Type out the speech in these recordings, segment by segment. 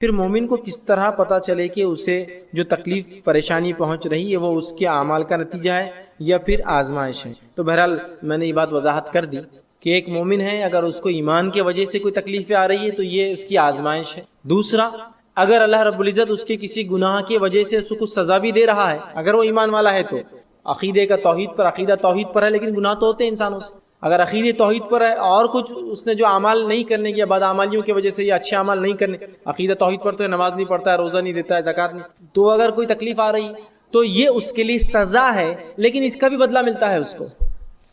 پھر مومن کو کس طرح پتہ چلے کہ اسے جو تکلیف پریشانی پہنچ رہی ہے وہ اس کے اعمال کا نتیجہ ہے یا پھر آزمائش ہے؟ تو بہرحال میں نے یہ بات وضاحت کر دی کہ ایک مومن ہے، اگر اس کو ایمان کی وجہ سے کوئی تکلیفیں آ رہی ہے تو یہ اس کی آزمائش ہے۔ دوسرا، اگر اللہ رب العزت اس کے کسی گناہ کی وجہ سے اس کو کچھ سزا بھی دے رہا ہے، اگر وہ ایمان والا ہے تو عقیدے کا عقیدہ توحید پر ہے، لیکن گناہ تو ہوتے ہیں انسانوں سے۔ اگر عقیدے توحید پر ہے اور کچھ اس نے جو اعمال نہیں کرنے کی، بد اعمالیوں کی وجہ سے یا اچھے اعمال نہیں کرنے، عقیدہ توحید پر تو ہے، نماز نہیں پڑھتا ہے، روزہ نہیں دیتا ہے، زکوٰۃ نہیں، تو اگر کوئی تکلیف آ رہی تو یہ اس کے لیے سزا ہے، لیکن اس کا بھی بدلہ ملتا ہے اس کو۔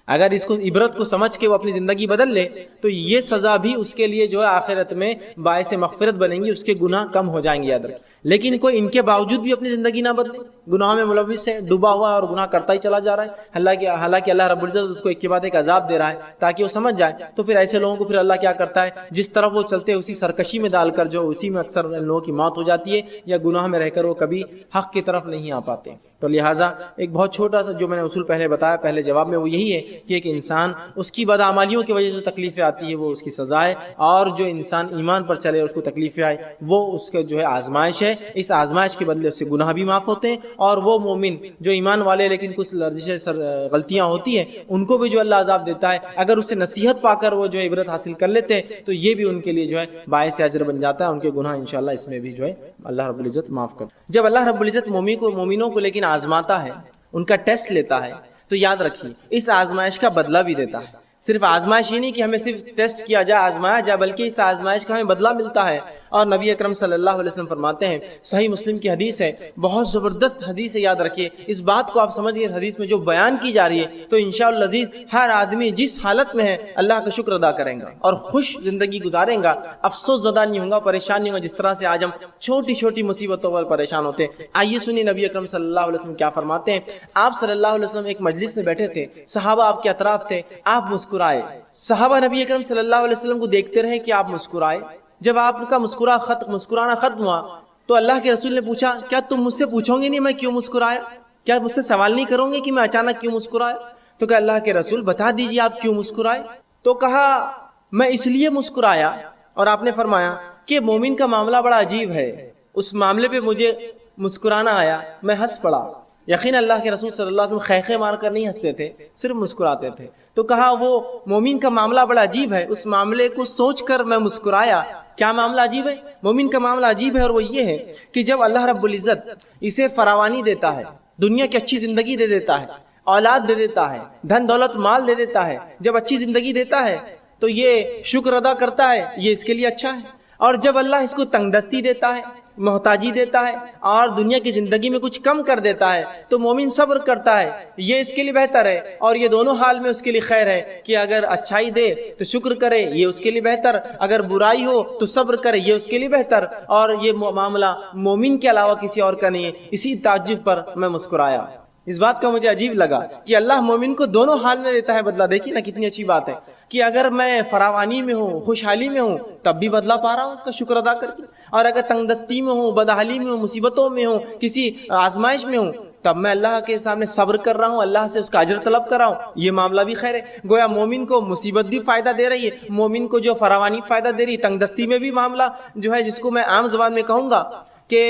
اگر اس کو عبرت کو سمجھ کے وہ اپنی زندگی بدل لے تو یہ سزا بھی اس کے لیے جو ہے آخرت میں باعث مغفرت بنیں گی، اس کے گناہ کم ہو جائیں گے، یاد رکھیں۔ لیکن کوئی ان کے باوجود بھی اپنی زندگی نہ بدلے، گناہ میں ملوث ہے، ڈوبا ہوا اور گناہ کرتا ہی چلا جا رہا ہے، حالانکہ اللہ رب العزت اس کو ایک کے بعد ایک عذاب دے رہا ہے تاکہ وہ سمجھ جائے، تو پھر ایسے لوگوں کو پھر اللہ کیا کرتا ہے، جس طرف وہ چلتے ہیں اسی سرکشی میں ڈال کر جو اسی میں اکثر لوگوں کی موت ہو جاتی ہے، یا گناہ میں رہ کر وہ کبھی حق کی طرف نہیں آ پاتے۔ تو لہٰذا ایک بہت چھوٹا سا جو میں نے اصول پہلے بتایا پہلے جواب میں، وہ یہی ہے کہ ایک انسان اس کی بدعمالیوں کی وجہ سے تکلیفیں آتی ہے وہ اس کی سزا ہے، اور جو انسان ایمان پر چلے اور اس کو تکلیفیں آئے وہ اس کا جو ہے آزمائش ہے، اس آزمائش کے بدلے اس سے گناہ بھی معاف ہوتے ہیں، اور وہ مومن جو ایمان والے لیکن کچھ لرزشیں غلطیاں ہوتی ہیں ان کو بھی جو اللہ عذاب دیتا ہے، اگر اس سے نصیحت پا کر وہ جو عبرت حاصل کر لیتے ہیں تو یہ بھی ان کے لیے جو ہے باعث اجر بن جاتا ہے، ان کے گناہ انشاءاللہ اس میں بھی جو ہے اللہ رب العزت معاف کرتا ہے۔ جب اللہ رب العزت مومنوں کو لیکن آزماتا ہے، ان کا ٹیسٹ لیتا ہے، تو یاد رکھیے اس آزمائش کا بدلہ بھی دیتا ہے۔ صرف آزمائش ہی نہیں کہ ہمیں صرف ٹیسٹ کیا جائے، آزمایا جائے، بلکہ اس آزمائش کا ہمیں بدلہ ملتا ہے۔ اور نبی اکرم صلی اللہ علیہ وسلم فرماتے ہیں، صحیح مسلم کی حدیث ہے، بہت زبردست حدیث ہے، یاد رکھیے اس بات کو آپ سمجھیے، حدیث میں جو بیان کی جا رہی ہے تو انشاءاللہ العزیز ہر آدمی جس حالت میں ہے اللہ کا شکر ادا کرے گا اور خوش زندگی گزارے گا، افسوس زدہ نہیں ہوگا، پریشان نہیں ہوگا، جس طرح سے آج ہم چھوٹی چھوٹی مصیبتوں پر پریشان ہوتے ہیں۔ آئیے سنیے نبی اکرم صلی اللہ علیہ وسلم کیا فرماتے ہیں۔ آپ صلی اللہ علیہ وسلم ایک مجلس میں بیٹھے تھے، صحابہ آپ کے اطراف تھے، آپ مسکرائے، صحابہ نبی اکرم صلی اللہ علیہ وسلم کو دیکھتے رہے کہ آپ مسکرائے۔ جب آپ کا مسکرانا ختم ہوا تو اللہ کے رسول نے پوچھا، کیا تم مجھ سے پوچھو گے نہیں میں کیوں مسکرایا؟ کیا مجھ سے سوال نہیں کرو گے کہ میں اچانک کیوں مسکرایا؟ تو کہ اللہ کے رسول بتا دیجیے آپ کیوں مسکرائے؟ تو کہا میں اس لیے مسکرایا، اور آپ نے فرمایا کہ مومن کا معاملہ بڑا عجیب ہے، اس معاملے پہ مجھے مسکرانا آیا، میں ہنس پڑا۔ یقین اللہ کے رسول صلی اللہ علیہ وسلم خیخے مار کر نہیں ہنستے تھے، صرف مسکراتے تھے۔ تو کہا وہ مومن کا معاملہ بڑا عجیب ہے، اس معاملے کو سوچ کر میں مسکرایا۔ کیا معاملہ عجیب ہے؟ مومن کا معاملہ عجیب ہے، اور وہ یہ ہے کہ جب اللہ رب العزت اسے فراوانی دیتا ہے، دنیا کی اچھی زندگی دے دیتا ہے، اولاد دے دیتا ہے، دھن دولت مال دے دیتا ہے، جب اچھی زندگی دیتا ہے تو یہ شکر ادا کرتا ہے، یہ اس کے لیے اچھا ہے۔ اور جب اللہ اس کو تنگ دستی دیتا ہے، محتاجی دیتا ہے، اور دنیا کی زندگی میں کچھ کم کر دیتا ہے تو مومن صبر کرتا ہے، یہ اس کے لیے بہتر ہے۔ اور یہ دونوں حال میں اس کے لیے خیر ہے کہ اگر اچھائی دے تو شکر کرے، یہ اس کے لیے بہتر، اگر برائی ہو تو صبر کرے، یہ اس کے لیے بہتر۔ اور یہ معاملہ مومن کے علاوہ کسی اور کا نہیں ہے۔ اسی تعجب پر میں مسکرایا، اس بات کا مجھے عجیب لگا کہ اللہ مومن کو دونوں حال میں دیتا ہے بدلہ۔ دیکھیے نا کتنی اچھی بات ہے کہ اگر میں فراوانی میں ہوں، خوشحالی میں ہوں، تب بھی بدلہ پا رہا ہوں اس کا شکر ادا کر کے، اور اگر تنگ دستی میں ہوں، بدحالی میں ہوں، مصیبتوں میں ہوں، کسی آزمائش میں ہوں، تب میں اللہ کے سامنے صبر کر رہا ہوں، اللہ سے اس کا اجر طلب کر رہا ہوں، یہ معاملہ بھی خیر ہے۔ گویا مومن کو مصیبت بھی فائدہ دے رہی ہے، مومن کو جو فراوانی فائدہ دے رہی ہے، تنگ دستی میں بھی معاملہ جو ہے، جس کو میں عام زبان میں کہوں گا کہ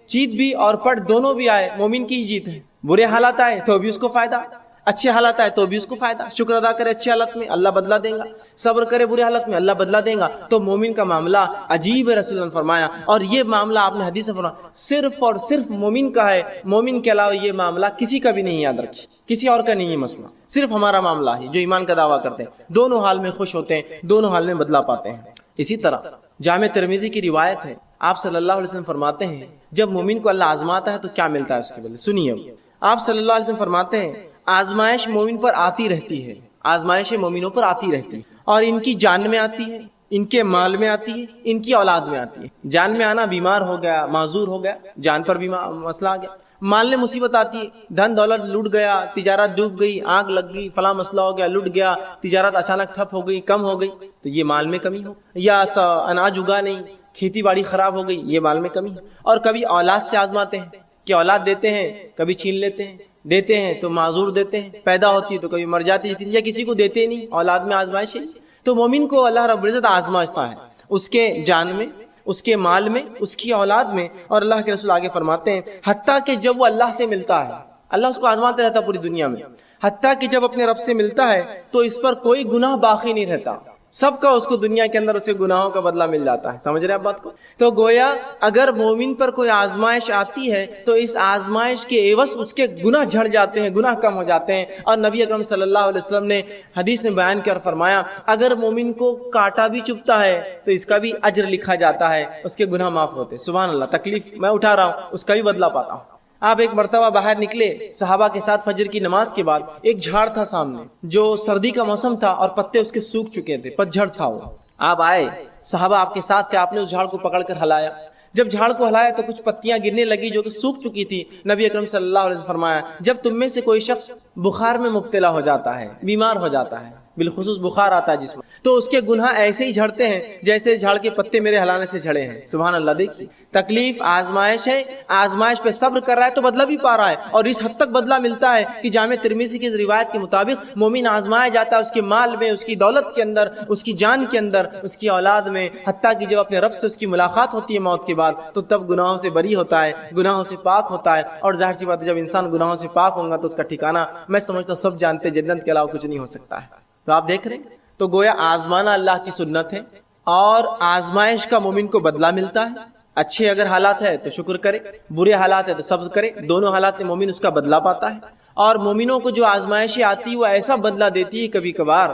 جیت بھی اور پٹ دونوں بھی آئے مومن کی ہی جیت ہے۔ برے حالات آئے تو بھی اس کو فائدہ، اچھے حالات آئے تو بھی اس کو فائدہ۔ شکر ادا کرے اچھے حالت میں، اللہ بدلہ دے گا، صبر کرے برے حالت میں، اللہ بدلہ دے گا۔ تو مومن کا معاملہ عجیب ہے، رسول اللہ نے فرمایا، اور یہ معاملہ آپ نے حدیث میں فرمایا صرف اور صرف مومن کا ہے، مومن کے علاوہ یہ معاملہ کسی کا بھی نہیں، یاد رکھیے کسی اور کا نہیں ہے مسئلہ، صرف ہمارا معاملہ ہے جو ایمان کا دعویٰ کرتے ہیں، دونوں حال میں خوش ہوتے ہیں، دونوں حال میں بدلہ پاتے ہیں۔ اسی طرح جامع ترمذی کی روایت ہے، آپ صلی اللہ علیہ وسلم فرماتے ہیں جب مومن کو اللہ آزماتا ہے تو کیا ملتا ہے اس کے بدلے، سنیے۔ آپ صلی اللہ علیہ وسلم فرماتے ہیں آزمائش مومن پر آتی رہتی ہے، آزمائش مومنوں پر آتی رہتی ہے، اور ان کی جان میں آتی ہے، ان کے مال میں آتی ہے، ان کی اولاد میں آتی ہے۔ جان میں آنا، بیمار ہو گیا، معذور ہو گیا، جان پر بھی مسئلہ آ گیا، مال میں مصیبت آتی ہے، دھن دولت لٹ گیا، تجارت ڈوب گئی، آگ لگ گئی، فلاں مسئلہ ہو گیا، لٹ گیا، تجارت اچانک ٹھپ ہو گئی، کم ہو گئی، تو یہ مال میں کمی ہو، یا اناج اگا نہیں، کھیتی باڑی خراب ہو گئی، یہ مال میں کمی ہے۔ اور کبھی اولاد سے آزماتے ہیں کہ اولاد دیتے ہیں کبھی چھین لیتے ہیں، دیتے ہیں تو معذور دیتے ہیں، پیدا ہوتی ہے تو کبھی مر جاتی ہے، یا کسی کو دیتے نہیں، اولاد میں آزمائش ہے۔ تو مومن کو اللہ رب العزت آزمائشتا ہے، اس کے جان میں، اس کے مال میں، اس کی اولاد میں. اور اللہ کے رسول آگے فرماتے ہیں حتیٰ کہ جب وہ اللہ سے ملتا ہے، اللہ اس کو آزماتے رہتا پوری دنیا میں، حتیٰ کہ جب اپنے رب سے ملتا ہے تو اس پر کوئی گناہ باقی نہیں رہتا، سب کا اس کو دنیا کے اندر اسے گناہوں کا بدلہ مل جاتا ہے. سمجھ رہے ہیں آپ بات کو؟ تو گویا اگر مومن پر کوئی آزمائش آتی ہے تو اس آزمائش کے عوض اس کے گناہ جھڑ جاتے ہیں، گناہ کم ہو جاتے ہیں. اور نبی اکرم صلی اللہ علیہ وسلم نے حدیث میں بیان کیا اور فرمایا اگر مومن کو کانٹا بھی چبھتا ہے تو اس کا بھی اجر لکھا جاتا ہے، اس کے گناہ معاف ہوتے ہیں. سبحان اللہ، تکلیف میں اٹھا رہا ہوں اس کا بھی بدلہ پاتا ہوں. آپ ایک مرتبہ باہر نکلے صحابہ کے ساتھ فجر کی نماز کے بعد، ایک جھاڑ تھا سامنے جو سردی کا موسم تھا اور پتے اس کے سوکھ چکے تھے، پتجھڑ تھا وہ. آپ آئے، صحابہ آپ کے ساتھ تھے، آپ نے اس جھاڑ کو پکڑ کر ہلایا. جب جھاڑ کو ہلایا تو کچھ پتیاں گرنے لگی جو کہ سوکھ چکی تھی. نبی اکرم صلی اللہ علیہ وسلم فرمایا جب تم میں سے کوئی شخص بخار میں مبتلا ہو جاتا ہے، بیمار ہو جاتا ہے، بالخصوص بخار آتا ہے جسم، تو اس کے گناہ ایسے ہی جھڑتے ہیں جیسے جھاڑ کے پتے میرے ہلانے سے جھڑے ہیں. سبحان اللہ. دیکھیے تکلیف آزمائش ہے، آزمائش پہ صبر کر رہا ہے تو بدلہ بھی پا رہا ہے، اور اس حد تک بدلہ ملتا ہے کہ جامع ترمذی کی روایت کے مطابق مومن آزمایا جاتا ہے اس کے مال میں، اس کی دولت کے اندر، اس کی جان کے اندر، اس کی اولاد میں، حتیٰ کہ جب اپنے رب سے اس کی ملاقات ہوتی ہے موت کے بعد تو تب گناہوں سے بری ہوتا ہے، گناہوں سے پاک ہوتا ہے. اور ظاہر سی بات ہے جب انسان گناہوں سے پاک ہوگا تو اس کا ٹھکانہ میں سمجھتا ہوں سب جانتے جنت کے علاوہ کچھ نہیں ہو سکتا ہے. تو آپ دیکھ رہے ہیں تو گویا آزمانا اللہ کی سنت ہے، اور آزمائش کا مومن کو بدلہ ملتا ہے. اچھے اگر حالات ہے تو شکر کرے، برے حالات ہے تو صبر کرے، دونوں حالات میں مومن اس کا بدلہ پاتا ہے. اور مومنوں کو جو آزمائشیں آتی وہ ایسا بدلہ دیتی ہے کبھی کبھار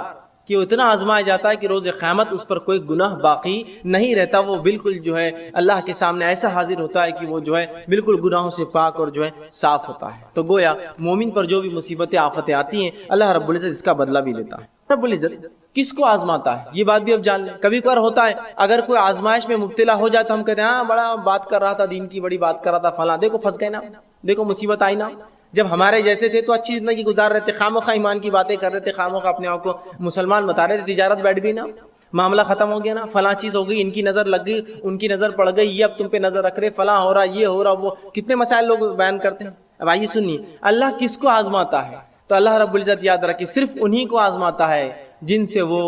کہ وہ اتنا آزمایا جاتا ہے کہ روز قیامت اس پر کوئی گناہ باقی نہیں رہتا، وہ بالکل جو ہے اللہ کے سامنے ایسا حاضر ہوتا ہے کہ وہ جو ہے بالکل گناہوں سے پاک اور جو ہے صاف ہوتا ہے. تو گویا مومن پر جو بھی مصیبتیں آفتیں آتی ہیں اللہ رب العزت اس کا بدلہ بھی لیتا ہے. رب العزت کس کو آزماتا ہے یہ بات بھی اب جان لیں. کبھی کبھار ہوتا ہے اگر کوئی آزمائش میں مبتلا ہو جائے تو ہم کہتے ہیں ہاں بڑا بات کر رہا تھا، دین کی بڑی بات کر رہا تھا، فلاں دیکھو پھنس گئے نا، دیکھو مصیبت آئی نا. جب ہمارے جیسے تھے تو اچھی زندگی گزار رہے تھے، خامخواہ ایمان کی باتیں کر رہے تھے، خامخواہ اپنے آپ کو مسلمان بتا رہے تھے، تجارت بیٹھ گئی نا، معاملہ ختم ہو گیا نا، فلاں چیز ہو گئی، ان کی نظر لگ گئی، ان کی نظر پڑ گئی، یہ اب تم پہ نظر رکھ رہے، فلاں ہو رہا، یہ ہو رہا، وہ کتنے مسائل لوگ بیان کرتے ہیں. اب آئیے سنیے اللہ کس کو آزماتا ہے. تو اللہ رب العزت یاد رکھے صرف انہی کو آزماتا ہے جن سے وہ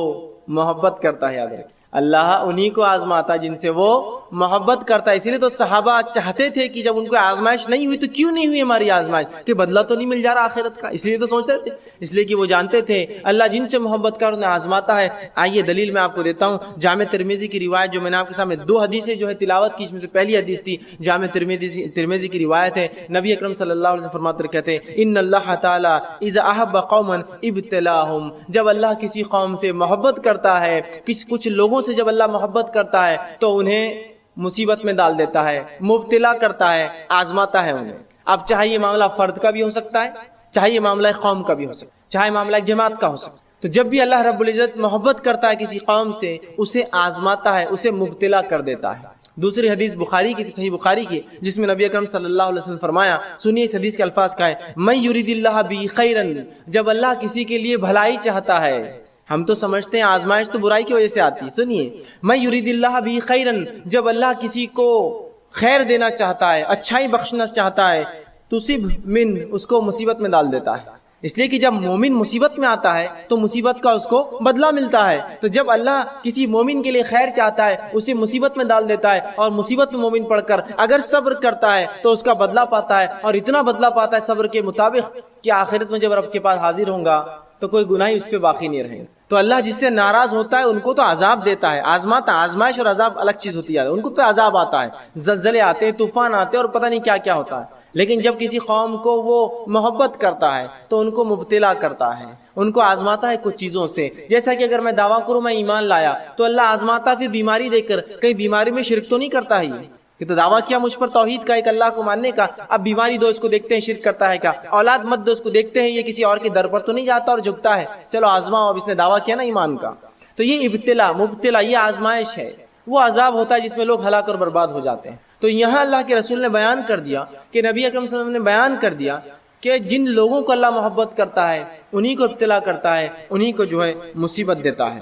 محبت کرتا ہے. یاد رکھے اللہ انہی کو آزماتا ہے جن سے وہ محبت کرتا ہے. اسی لیے تو صحابہ چاہتے تھے کہ جب ان کو آزمائش نہیں ہوئی تو کیوں نہیں ہوئی ہماری آزمائش، کہ بدلہ تو نہیں مل جا رہا آخرت کا، اس لیے تو سوچ رہے تھے، اس لیے کہ وہ جانتے تھے اللہ جن سے محبت کر انہیں آزماتا ہے. آئیے دلیل میں آپ کو دیتا ہوں. جامع ترمذی کی روایت جو میں نے آپ کے سامنے دو حدیثیں جو ہے تلاوت کی، اس میں سے پہلی حدیث تھی جامع ترمذی کی روایت ہے. نبی اکرم صلی اللہ علیہ وسلم فرماتے کہتے ہیں ان اللہ تعالی اذا احب قوما ابتلاهم، جب اللہ کسی قوم سے محبت کرتا ہے، کچھ لوگوں سے جب اللہ محبت کرتا ہے تو انہیں مصیبت میں ڈال دیتا ہے، مبتلا کرتا ہے، آزماتا ہے انہیں. اب چاہے یہ معاملہ فرد کا بھی ہو سکتا ہے، چاہے یہ معاملہ قوم کا بھی ہو سکتا ہے، چاہے معاملہ جماعت کا ہو سکتا ہے. تو جب بھی اللہ رب العزت محبت کرتا ہے کسی قوم سے، اسے آزماتا ہے، اسے مبتلا کر دیتا ہے. دوسری حدیث بخاری کی، صحیح بخاری کی، جس میں نبی اکرم صلی اللہ علیہ وسلم فرمایا، سنیے اس حدیث کے الفاظ کا ہے من یرید اللہ بہ خیرا، جب اللہ کسی کے لیے بھلائی چاہتا ہے. ہم تو سمجھتے ہیں آزمائش تو برائی کی وجہ سے آتی ہے. سنیے من یرید اللہ بہ خیرا، جب اللہ کسی کو خیر دینا چاہتا ہے، اچھائی بخشنا چاہتا ہے، تصب من، اس کو مصیبت میں ڈال دیتا ہے. اس لیے کہ جب مومن مصیبت میں آتا ہے تو مصیبت کا اس کو بدلہ ملتا ہے. تو جب اللہ کسی مومن کے لیے خیر چاہتا ہے اسے مصیبت میں ڈال دیتا ہے، اور مصیبت میں مومن پڑھ کر اگر صبر کرتا ہے تو اس کا بدلہ پاتا ہے، اور اتنا بدلہ پاتا ہے صبر کے مطابق کہ آخرت میں جب رب کے پاس حاضر ہوں گا تو کوئی گناہ اس پہ باقی نہیں رہے گا. تو اللہ جس سے ناراض ہوتا ہے ان کو تو عذاب دیتا ہے، آزماتا. آزمائش اور عذاب الگ چیز ہوتی ہے، ان کو پہ عذاب آتا ہے، زلزلے آتے ہیں، طوفان آتے ہیں، اور پتہ نہیں کیا کیا ہوتا ہے. لیکن جب کسی قوم کو وہ محبت کرتا ہے تو ان کو مبتلا کرتا ہے، ان کو آزماتا ہے کچھ چیزوں سے. جیسا کہ اگر میں دعویٰ کروں میں ایمان لایا تو اللہ آزماتا پھر بیماری دے کر، کہیں بیماری میں شرک تو نہیں کرتا ہے کہ تو دعویٰ کیا مجھ پر توحید کا، ایک اللہ کو ماننے کا، اب بیماری دو اس کو دیکھتے ہیں شرک کرتا ہے کیا، اولاد مت دو اس کو دیکھتے ہیں یہ کسی اور کے در پر تو نہیں جاتا اور جھکتا ہے، چلو آزماؤ. اب اس نے دعویٰ کیا نا ایمان کا. تو یہ ابتلا مبتلا یہ آزمائش ہے، وہ عذاب ہوتا ہے جس میں لوگ ہلاک اور برباد ہو جاتے ہیں. تو یہاں اللہ کے رسول نے بیان کر دیا کہ نبی اکرم صلی اللہ علیہ وسلم نے بیان کر دیا کہ جن لوگوں کو اللہ محبت کرتا ہے انہی کو ابتلا کرتا ہے، انہی کو جو ہے مصیبت دیتا ہے.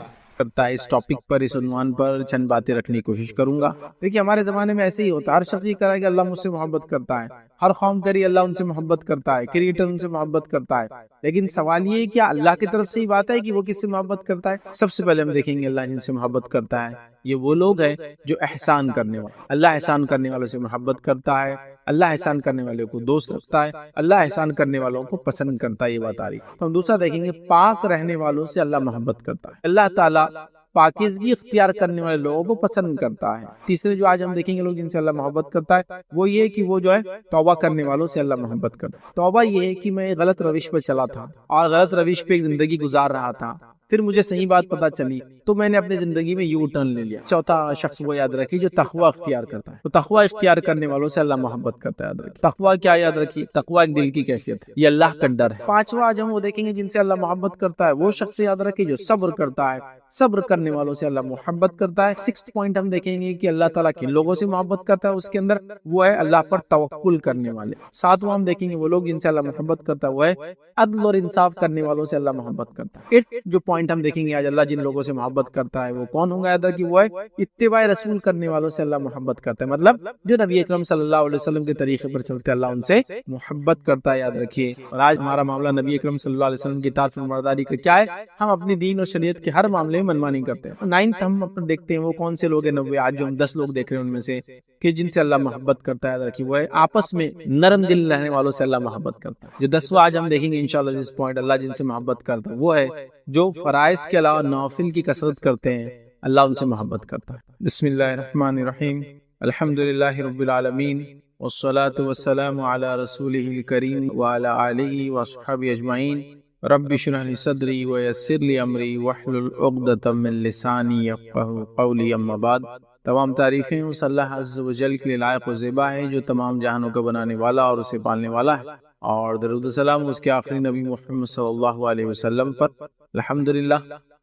اس ٹاپک پر، اس عنوان پر چند باتیں رکھنے کی کوشش کروں گا. دیکھیے ہمارے زمانے میں ایسے ہی ہوتا ہے، ہر شخص یہ کہہ رہا ہے کہ اللہ مجھ سے محبت کرتا ہے. ہر قوم کری اللہ ان سے محبت کرتا ہے، کریٹر ان سے محبت کرتا ہے، لیکن سوال یہ ہے کیا اللہ کی طرف سے ہی بات ہے کہ وہ کس سے محبت کرتا ہے؟ سب سے پہلے ہم دیکھیں گے اللہ جن سے محبت کرتا ہے یہ وہ لوگ ہیں جو احسان کرنے والے، اللہ احسان کرنے والوں سے محبت کرتا ہے، اللہ احسان کرنے والوں کو دوست رکھتا ہے، اللہ احسان کرنے والوں کو پسند کرتا ہے، یہ بات آ رہی ہے۔ تو ہم دوسرا دیکھیں گے پاک رہنے والوں سے اللہ محبت کرتا ہے، اللہ تعالیٰ پاکیزگی اختیار کرنے والے لوگوں کو پسند کرتا ہے۔ تیسرے جو آج ہم دیکھیں گے لوگ جن سے اللہ محبت کرتا ہے وہ یہ کہ وہ جو ہے توبہ کرنے والوں سے اللہ محبت کرتا ہے۔ توبہ یہ ہے کہ میں غلط روش پہ چلا تھا اور غلط روش پہ زندگی گزار رہا تھا، پھر مجھے صحیح بات پتا چلی تو میں نے اپنی زندگی میں یو ٹرن لے لیا۔ چوتھا شخص وہ یاد رکھیے جو تقوی اختیار کرتا ہے، تو تقوی اختیار کرنے والوں سے اللہ محبت کرتا ہے، یاد رکھیے۔ تقوی کیا یاد رکھیے؟ تقوی ایک دل کی کیفیت ہے، یہ اللہ کا ڈر ہے۔ پانچواں آج ہم وہ دیکھیں گے جن سے اللہ محبت کرتا ہے وہ شخص یاد رکھیے جو صبر کرتا ہے، صبر کرنے والوں سے اللہ محبت کرتا ہے۔ سکس پوائنٹ ہم دیکھیں گے کہ اللہ تعالیٰ کن لوگوں سے محبت کرتا ہے، اس کے اندر وہ ہے اللہ پر توکل کرنے والے۔ ساتواں ہم دیکھیں گے وہ لوگ جن سے اللہ محبت کرتا ہے وہ ہے عدل اور انصاف کرنے والوں سے اللہ محبت کرتا ہے۔ ایٹ جو پوائنٹ ہم دیکھیں گے آج اللہ جن لوگوں سے محبت کرتا ہے وہ کون ہوں گے، یاد رکھیے وہ ہے اتباع رسول کرنے والوں سے اللہ محبت کرتا ہے، مطلب جو نبی اکرم صلی اللہ علیہ وسلم کے طریقے پر چلتے اللہ ان سے محبت کرتا ہے، یاد رکھیے۔ اور آج ہمارا معاملہ نبی اکرم صلی اللہ علیہ وسلم کی اطاعت فرمانبرداری کا کیا ہے؟ ہم اپنی دین اور شریعت کے ہر معاملے میں منمانی کرتے ہیں۔ نائنتھ ہم اپنے دیکھتے ہیں وہ کون سے لوگ ہیں، نوے آج جو ہم 10 لوگ دیکھ رہے ہیں ان میں سے کہ جن سے اللہ محبت کرتا ہے، یاد رکھیے وہ ہے آپس میں نرم دل رہنے والوں سے اللہ محبت کرتا ہے۔ جو 10واں آج ہم دیکھیں گے انشاءاللہ جس پوائنٹ اللہ جن سے محبت کرتا ہے وہ ہے جو فرائض کے علاوہ نوافل کی کثرت کرتے ہیں، اللہ ان سے محبت کرتا ہے۔ بسم اللہ الرحمن الرحیم، الحمدللہ رب العالمین، والصلاة والسلام علی رسولہ الکریم وعلی آلہ وصحبہ اجمعین۔ رب اشرح لی صدری ویسر لی امری واحلل عقدۃ من لسانی یفقہوا قولی، اما بعد۔ تمام تعریفیں اس اللہ عز و جل کے لیے لائق و زیبا ہے جو تمام جہانوں کا بنانے والا اور اسے پالنے والا ہے، اور درود و سلام اس کے آخری نبی محمد صلی اللہ علیہ وسلم پر۔ الحمدللہ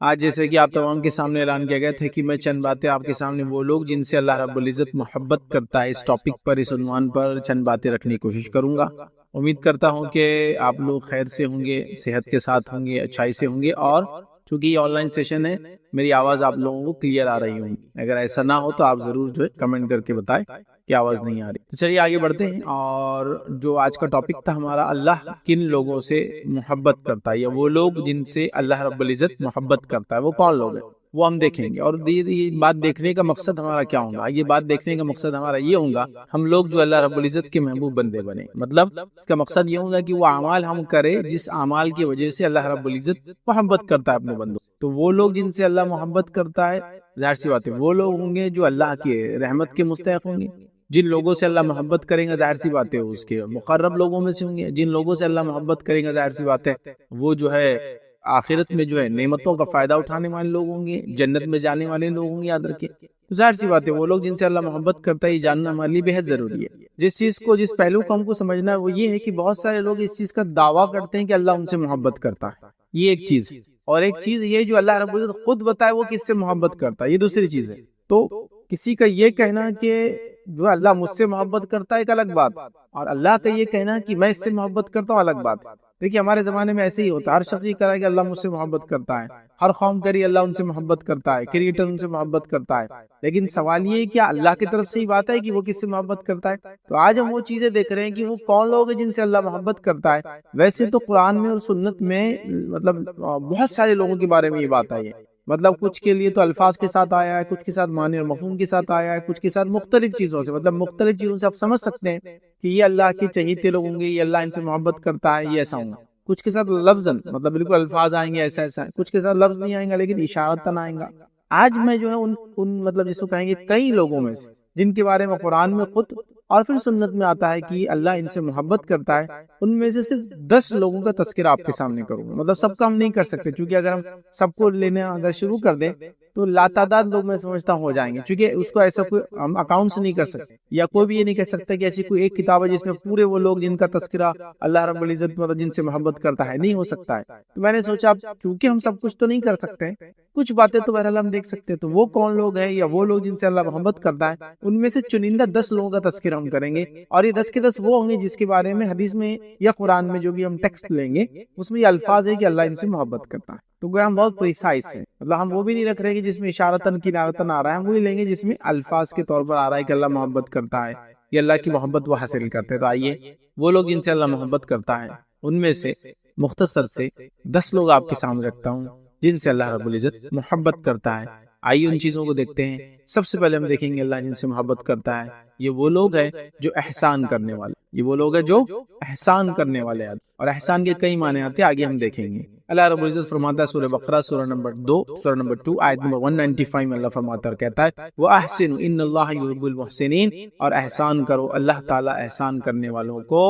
آج جیسے کہ آپ تمام کے سامنے اعلان کیا گیا تھا کہ میں چند باتیں آپ کے سامنے وہ لوگ جن سے اللہ رب العزت محبت کرتا ہے اس ٹاپک پر، اس عنوان پر چند باتیں رکھنے کی کوشش کروں گا۔ امید کرتا ہوں کہ آپ لوگ خیر سے ہوں گے، صحت کے ساتھ ہوں گے، اچھائی سے ہوں گے، اور چونکہ یہ آن لائن سیشن ہے میری آواز آپ لوگوں کو کلیئر آ رہی ہوگی۔ اگر ایسا نہ ہو تو آپ ضرور جو ہے کمنٹ کر کے بتائیں کہ آواز نہیں آ رہی۔ تو چلیے آگے بڑھتے ہیں، اور جو آج کا ٹاپک تھا ہمارا اللہ کن لوگوں سے محبت کرتا ہے، یا وہ لوگ جن سے اللہ رب العزت محبت کرتا ہے وہ کون لوگ ہیں وہ ہم دیکھیں گے۔ اور یہ بات دیکھنے کا مقصد ہمارا کیا ہوگا؟ یہ بات دیکھنے کا مقصد ہمارا یہ ہوگا ہم لوگ جو اللہ رب العزت کے محبوب بندے بنے، مطلب اس کا مقصد یہ ہوگا کہ وہ اعمال ہم کریں جس اعمال کی وجہ سے اللہ رب العزت محبت کرتا ہے اپنے بندوں۔ تو وہ لوگ جن سے اللہ محبت کرتا ہے ظاہر سی بات ہے وہ لوگ ہوں گے جو اللہ کے رحمت کے مستحق ہوں گے۔ جن لوگوں سے اللہ محبت کریں گا ظاہر سی بات ہے اس کے مقرب لوگوں میں سے ہوں گے۔ جن لوگوں سے اللہ محبت کریں گا ظاہر سی بات ہے وہ جو ہے آخرت میں جو ہے نعمتوں کا فائدہ اٹھانے والے لوگ ہوں گے، جنت میں جانے والے لوگ ہوں گے، یاد رکھیں۔ ظاہر سی بات ہے وہ لوگ جن سے اللہ محبت کرتا ہے یہ جاننا ہمارے لیے بہت ضروری ہے۔ جس چیز کو جس پہلو کو ہم کو سمجھنا ہے وہ یہ ہے کہ بہت سارے لوگ اس چیز کا دعویٰ کرتے ہیں کہ اللہ ان سے محبت کرتا ہے، یہ ایک چیز، اور ایک چیز یہ جو اللہ رب العزت خود بتائے وہ کس سے محبت کرتا ہے، یہ دوسری چیز ہے۔ تو کسی کا یہ کہنا کہ جو اللہ مجھ سے محبت کرتا ہے ایک الگ بات، اور اللہ کا یہ کہنا کہ میں اس سے محبت کرتا ہوں الگ بات۔ دیکھیے ہمارے زمانے میں ایسے ہی ہوتا ہے، ہر شخص یہ کہہ رہا ہے کہ اللہ مجھ سے محبت کرتا ہے، ہر قوم کری اللہ ان سے محبت کرتا ہے، کریٹر ان سے محبت کرتا ہے، لیکن سوال یہ ہے کہ اللہ کی طرف سے ہی بات ہے کہ وہ کس سے محبت کرتا ہے؟ تو آج ہم وہ چیزیں دیکھ رہے ہیں کہ وہ کون لوگ ہیں جن سے اللہ محبت کرتا ہے۔ ویسے تو قرآن میں اور سنت میں مطلب بہت سارے لوگوں کے بارے میں یہ بات آئی ہے، مطلب کچھ کے لیے تو الفاظ کے ساتھ آیا ہے، کچھ کے ساتھ معنی اور مفہوم کے ساتھ آیا ہے، کچھ کے ساتھ مختلف چیزوں سے، مطلب مختلف چیزوں سے آپ سمجھ سکتے ہیں کہ یہ اللہ کے چہیتے لوگ ہوں گے، یہ اللہ ان سے محبت کرتا ہے، یہ ایسا ہوں گا۔ کچھ کے ساتھ لفظاً مطلب بالکل الفاظ آئیں گے ایسا ایسا، کچھ کے ساتھ لفظ نہیں آئیں گا لیکن اشارتاً آئیں گا۔ آج میں جو ہے ان مطلب جس کو کہیں گے کئی لوگوں میں سے جن کے بارے میں قرآن میں خود اور پھر سنت میں آتا ہے کہ اللہ ان سے محبت کرتا ہے، ان میں سے صرف 10 لوگوں کا تذکرہ آپ کے سامنے کروں گا۔ مطلب سب کا ہم نہیں کر سکتے، چونکہ اگر ہم سب کو لینا اگر شروع کر دیں تو لاتعداد لوگ میں سمجھتا ہوں ہو جائیں گے، چونکہ اس کو ایسا کوئی ہم اکاؤنٹ سے نہیں کر سکتے، یا کوئی بھی یہ نہیں کہہ سکتا کہ ایسی کوئی ایک کتاب ہے جس میں پورے وہ لوگ جن کا تذکرہ اللہ رب العزت مطلب جن سے محبت کرتا ہے، نہیں ہو سکتا ہے۔ تو میں نے سوچا چونکہ ہم سب کچھ تو نہیں کر سکتے، کچھ باتیں تو بہرحال ہم دیکھ سکتے ہیں، تو وہ کون لوگ ہیں یا وہ لوگ جن سے اللہ محبت کرتا ہے ان میں سے چنندہ 10 لوگوں کا تذکرہ ہم کریں گے، اور یہ 10 کے 10 وہ ہوں گے جس کے بارے میں حدیث میں یا قرآن میں جو بھی ہم ٹیکسٹ لیں گے اس میں یہ الفاظ ہے کہ اللہ ان سے محبت کرتا ہے۔ تو گویا ہم بہت پریسائز ہیں، مطلب ہم وہ بھی نہیں رکھ رہے کہ جس میں اشارتاً کنارتاً آ رہا ہے، ہم وہی لیں گے جس میں الفاظ کے طور پر آ رہا ہے کہ اللہ محبت کرتا ہے، یہ اللہ کی محبت وہ حاصل کرتے ہیں۔ تو آئیے وہ لوگ جن سے اللہ محبت کرتا ہے ان میں سے مختصر سے 10 لوگ آپ کے سامنے رکھتا ہوں جن سے اللہ رب العزت محبت کرتا ہے۔ آئیے ان چیزوں کو دیکھتے ہیں۔ سب سے پہلے ہم دیکھیں گے اللہ جن سے محبت کرتا ہے یہ وہ لوگ ہیں جو احسان کرنے والے، یہ وہ لوگ ہیں جو احسان کرنے والے ہیں، اور احسان کے کئی معنی آتے ہیں، آگے ہم دیکھیں گے۔ اللہ رب العزت فرماتا ہے سورہ بقرہ سورہ نمبر 2 سورہ نمبر 2 آیت نمبر 195 میں اللہ فرماتا ہے اور کہتا ہے وَأَحْسِنُوا إِنَّ اللَّهَ يُحِبُّ الْمُحْسِنِينَ، اور احسان کرو، اللہ تعالیٰ احسان کرنے والوں کو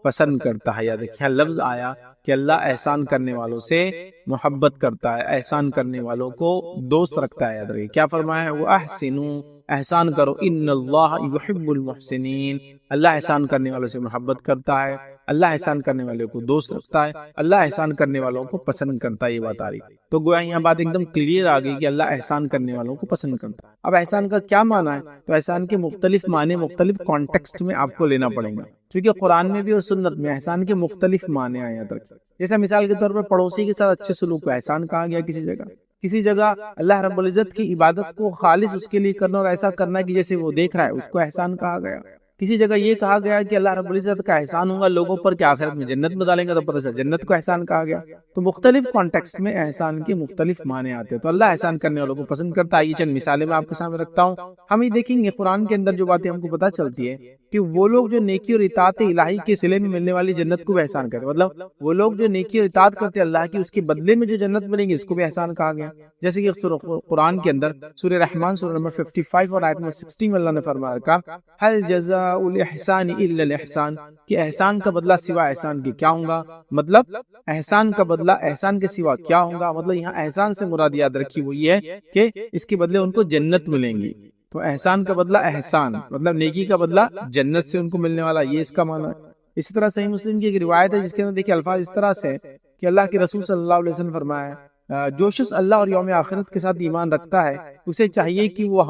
پسند کرتا ہے۔ یا دیکھیں لفظ آیا کہ اللہ احسان کرنے والوں سے محبت کرتا ہے، احسان کرنے والوں کو دوست رکھتا ہے۔ یاد رکھیے کیا فرمایا ہے، وَأَحْسِنُوا، احسان کرو، ان اللہ یحب المحسنین، اللہ احسان کرنے والوں سے محبت کرتا ہے، اللہ احسان کرنے والوں کو دوست رکھتا ہے، اللہ احسان کرنے والوں کو پسند کرتا ہے۔ یہ بات آ رہی تو گویا یہاں بات ایک دم کلیئر آ گئی کہ اللہ احسان کرنے والوں کو پسند کرتا ہے۔ اب احسان کا کیا معنی ہے؟ تو احسان کے مختلف معنی مختلف کانٹیکسٹ میں آپ کو لینا پڑیں گا، کیونکہ قرآن میں بھی اور سنت میں احسان کے مختلف معنی آئے ہیں۔ جیسے مثال کے طور پر پڑوسی کے ساتھ اچھے سلوک کو احسان کہا گیا، کسی جگہ اللہ رب العزت کی عبادت کو خالص اس کے لیے کرنا اور ایسا کرنا کہ جیسے وہ دیکھ رہا ہے، اس کو احسان کہا گیا۔ کسی جگہ یہ کہا گیا کہ اللہ رب العزت کا احسان ہوگا لوگوں پر کہ آخرت میں جنت میں ڈالیں گے، تو پتہ چلا جنت کو احسان کہا گیا۔ تو مختلف کانٹیکسٹ میں احسان کے مختلف معنی آتے ہیں۔ تو اللہ احسان کرنے والوں کو پسند کرتا ہے۔ یہ چند مثالیں میں آپ کے سامنے رکھتا ہوں، ہم یہ دیکھیں گے قرآن کے اندر جو باتیں ہم کو پتہ چلتی ہے کہ وہ لوگ جو نیکی اور اطاعت الہی کے صلے میں ملنے والی جنت کو بھی احسان کرتے، مطلب وہ لوگ جو نیکی اور اطاعت کرتے اللہ کی، اس کے بدلے میں جو جنت ملیں گے، اس کو بھی احسان کہا گیا۔ جیسے کہ قرآن کے اندر سورہ رحمان سورہ نمبر 55 اور آیت نمبر 60 میں اللہ نے فرمایا رکھا هل جزاء الاحسان الا الاحسان، کہ احسان کا بدلہ سوا احسان کے کیا ہوگا، مطلب احسان کا بدلہ احسان کے سوا کیا ہوگا، مطلب یہاں احسان سے مراد یاد رکھی وہ یہ ہے کہ اس کے بدلے ان کو جنت ملیں گی۔ تو احسان کا بدلہ احسان، مطلب نیکی کا بدلہ جنت سے ان کو ملنے والا، یہ اس کا معنی ہے۔ اسی طرح صحیح مسلم کی ایک روایت ہے جس کے اندر دیکھیں الفاظ اس طرح سے کہ اللہ کے رسول صلی اللہ علیہ وسلم فرمایا جو شخص اللہ اور یوم آخرت کے ساتھ ایمان رکھتا ہے اسے چاہیے کہ وہ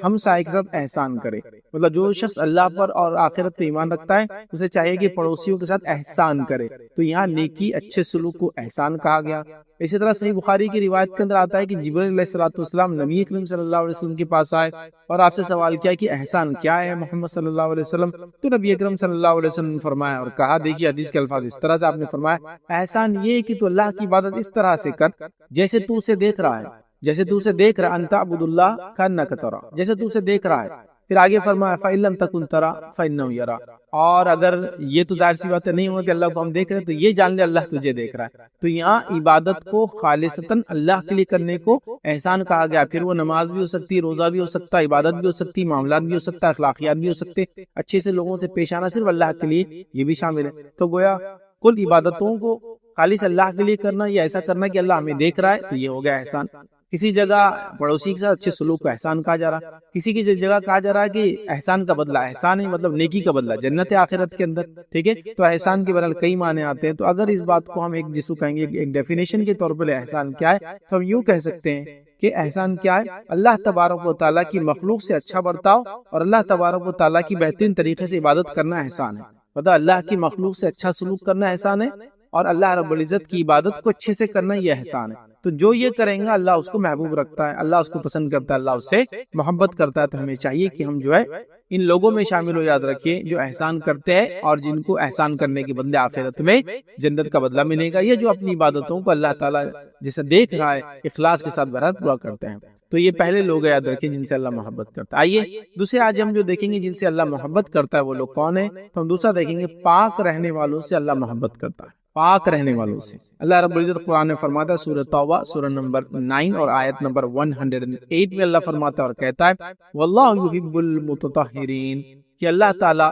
ہم سائے کے ساتھ احسان کرے، مطلب جو شخص اللہ پر اور آخرت پہ ایمان رکھتا ہے اسے چاہیے کہ پڑوسیوں کے ساتھ احسان کرے۔ تو یہاں نیکی اچھے سلوک کو احسان کہا گیا۔ اسی طرح صحیح بخاری کی روایت کے اندر آتا ہے کہ جبرائیل علیہ السلام نبی کریم صلی اللہ علیہ وسلم کے پاس آئے اور آپ سے سوال کیا کہ احسان کیا ہے محمد صلی اللہ علیہ وسلم، تو نبی اکرم صلی اللہ علیہ وسلم نے فرمایا اور کہا، دیکھیے حدیث کے الفاظ اس طرح سے آپ نے فرمایا احسان یہ ہے کہ تو اللہ کی عبادت اس طرح سے کر جیسے تو اسے دیکھ رہا ہے، جیسے تو اسے دیکھ رہا ہے، ان تعبد اللہ کأنک تراہ، جیسے تو اسے دیکھ رہا ہے۔ پھر آگے فرمایا فإن لم تکن تراہ فإنہ یراک، اور اگر یہ تو ظاہر سی بات نہیں ہوگا کہ اللہ کو ہم دیکھ رہے ہیں تو یہ جان لے اللہ تجھے دیکھ رہا ہے۔ تو یہاں عبادت کو خالصتاً اللہ کے لیے کرنے کو احسان کہا گیا۔ پھر وہ نماز بھی ہو سکتی، روزہ بھی ہو سکتا، عبادت بھی ہو سکتی، معاملات بھی ہو سکتا، اخلاقیات بھی ہو سکتے، اچھے سے لوگوں سے پیش آنا صرف اللہ کے لیے، یہ بھی شامل ہے۔ تو گویا کل عبادتوں کو خالص اللہ کے لیے کرنا یا ایسا کرنا کہ اللہ ہمیں دیکھ رہا ہے، تو یہ ہو گیا احسان۔ کسی جگہ پڑوسی کے ساتھ اچھے سلوک کو احسان کہا جا رہا، کسی کی جگہ کہا جا رہا ہے کہ احسان کا بدلہ، احسان ہے مطلب نیکی کا بدلہ جنت آخرت کے اندر، ٹھیک ہے۔ تو احسان کے بہرحال کئی معنی آتے ہیں۔ تو اگر اس بات کو ہم ایک جسو کہیں گے ایک ڈیفینیشن کے طور پر احسان کیا ہے، تو ہم یوں کہہ سکتے ہیں کہ احسان کیا ہے، اللہ تبارک و تعالیٰ کی مخلوق سے اچھا برتاؤ اور اللہ تبارک و تعالیٰ کی بہترین طریقے سے عبادت کرنا احسان ہے۔ مطلب اللہ کی مخلوق سے اچھا سلوک کرنا احسان ہے اور اللہ رب العزت کی عبادت کو اچھے سے کرنا یہ احسان ہے۔ تو جو یہ کریں گا اللہ اس کو محبوب رکھتا ہے، اللہ اس کو پسند کرتا ہے، اللہ اس سے محبت کرتا ہے۔ تو ہمیں چاہیے کہ ہم جو ہے ان لوگوں میں شامل ہو، یاد رکھیے جو احسان کرتے ہیں اور جن کو احسان کرنے کے بدلے آخرت میں جنت کا بدلہ ملے گا، یہ جو اپنی عبادتوں کو اللہ تعالیٰ جیسے دیکھ رہا ہے اخلاص کے ساتھ برات پورا کرتے ہیں۔ تو یہ پہلے لوگ یاد رکھیں جن سے اللہ محبت کرتا ہے۔ آئیے دوسرے آج ہم جو دیکھیں گے جن سے اللہ محبت کرتا ہے وہ لوگ کون ہیں، تو ہم دوسرا دیکھیں گے پاک رہنے والوں سے اللہ محبت کرتا ہے، پاک رہنے والوں سے۔ اللہ رب العزت قرآن میں فرماتا ہے سورہ توبہ سورہ نمبر 9 اور آیت نمبر 108 میں اللہ فرماتا ہے اور کہتا ہے واللہ یحب المتطہرین، کہ اللہ تعالیٰ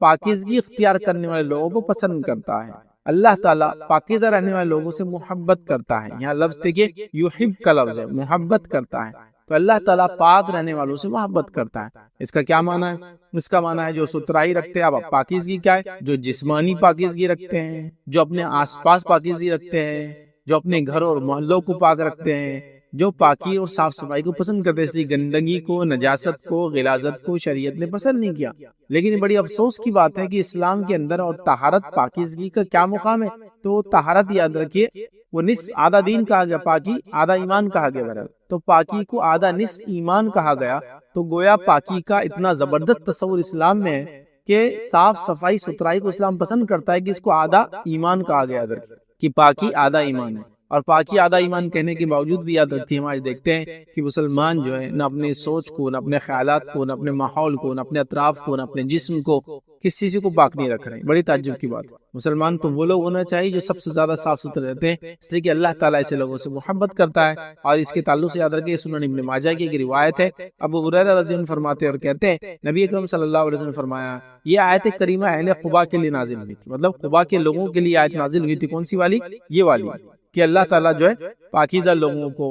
پاکیزگی اختیار کرنے والے لوگوں کو پسند کرتا ہے، اللہ تعالیٰ پاکیزہ رہنے والے لوگوں سے محبت کرتا ہے۔ یہاں لفظ دیکھیے یحب کا لفظ ہے، محبت کرتا ہے۔ تو اللہ تعالیٰ پاک رہنے والوں سے محبت کرتا ہے۔ اس کا کیا معنی ہے؟ اس کا معنی ہے جو ستھرائی رکھتے ہیں۔ اب پاکیزگی کیا ہے؟ جو جسمانی پاکیزگی رکھتے ہیں، جو اپنے آس پاس پاکیزگی رکھتے ہیں، جو اپنے گھروں اور محلوں کو پاک رکھتے ہیں، جو پاکی اور صاف صفائی کو پسند کرتے ہیں۔ اس لیے گندگی کو، نجاست کو، غلاظت کو شریعت نے پسند نہیں کیا۔ لیکن بڑی افسوس کی بات ہے کہ اسلام کے اندر اور طہارت پاکیزگی کا کیا مقام ہے؟ تو طہارت یاد رکھیے وہ نصف آدھا دین کہا گیا، پاکی آدھا ایمان کہا گیا۔ برابر تو پاکی کو آدھا نصف ایمان کہا گیا۔ تو گویا پاکی کا اتنا زبردست تصور اسلام میں ہے کہ صاف صفائی ستھرائی کو اسلام پسند کرتا ہے کہ اس کو آدھا ایمان کہا گیا ادھر کہ پاکی آدھا ایمان ہے، اور پاکی آدھا ایمان کہنے کے باوجود بھی یاد رکھتی ہے ہم آج دیکھتے ہیں کہ مسلمان جو ہے نہ اپنے سوچ کو، نہ اپنے خیالات کو، نہ اپنے ماحول کو، نہ اپنے اطراف کو، نہ اپنے جسم کو، کس چیز کو پاک نہیں رکھ رہے ہیں۔ بڑی تعجب کی بات، مسلمان تو وہ لوگ ہونا چاہیے جو سب سے زیادہ صاف ستھرے رہتے ہیں، اس لیے کہ اللہ تعالیٰ ایسے لوگوں سے محبت کرتا ہے۔ اور اس کے تعلق سے یاد رکھیں سنن ابن ماجہ کی ایک روایت ہے، ابو ہریرہ رضی اللہ عنہ فرماتے ہیں اور کہتے ہیں نبی اکرم صلی اللہ علیہ وسلم نے فرمایا یہ آیت کریمہ اہل قباء کے لیے نازل ہوئی تھی، مطلب قباء کے لوگوں کے لیے آیت نازل ہوئی تھی۔ کون سی والی؟ یہ والی کہ اللہ تعالیٰ جو ہے پاکیزہ لوگوں کو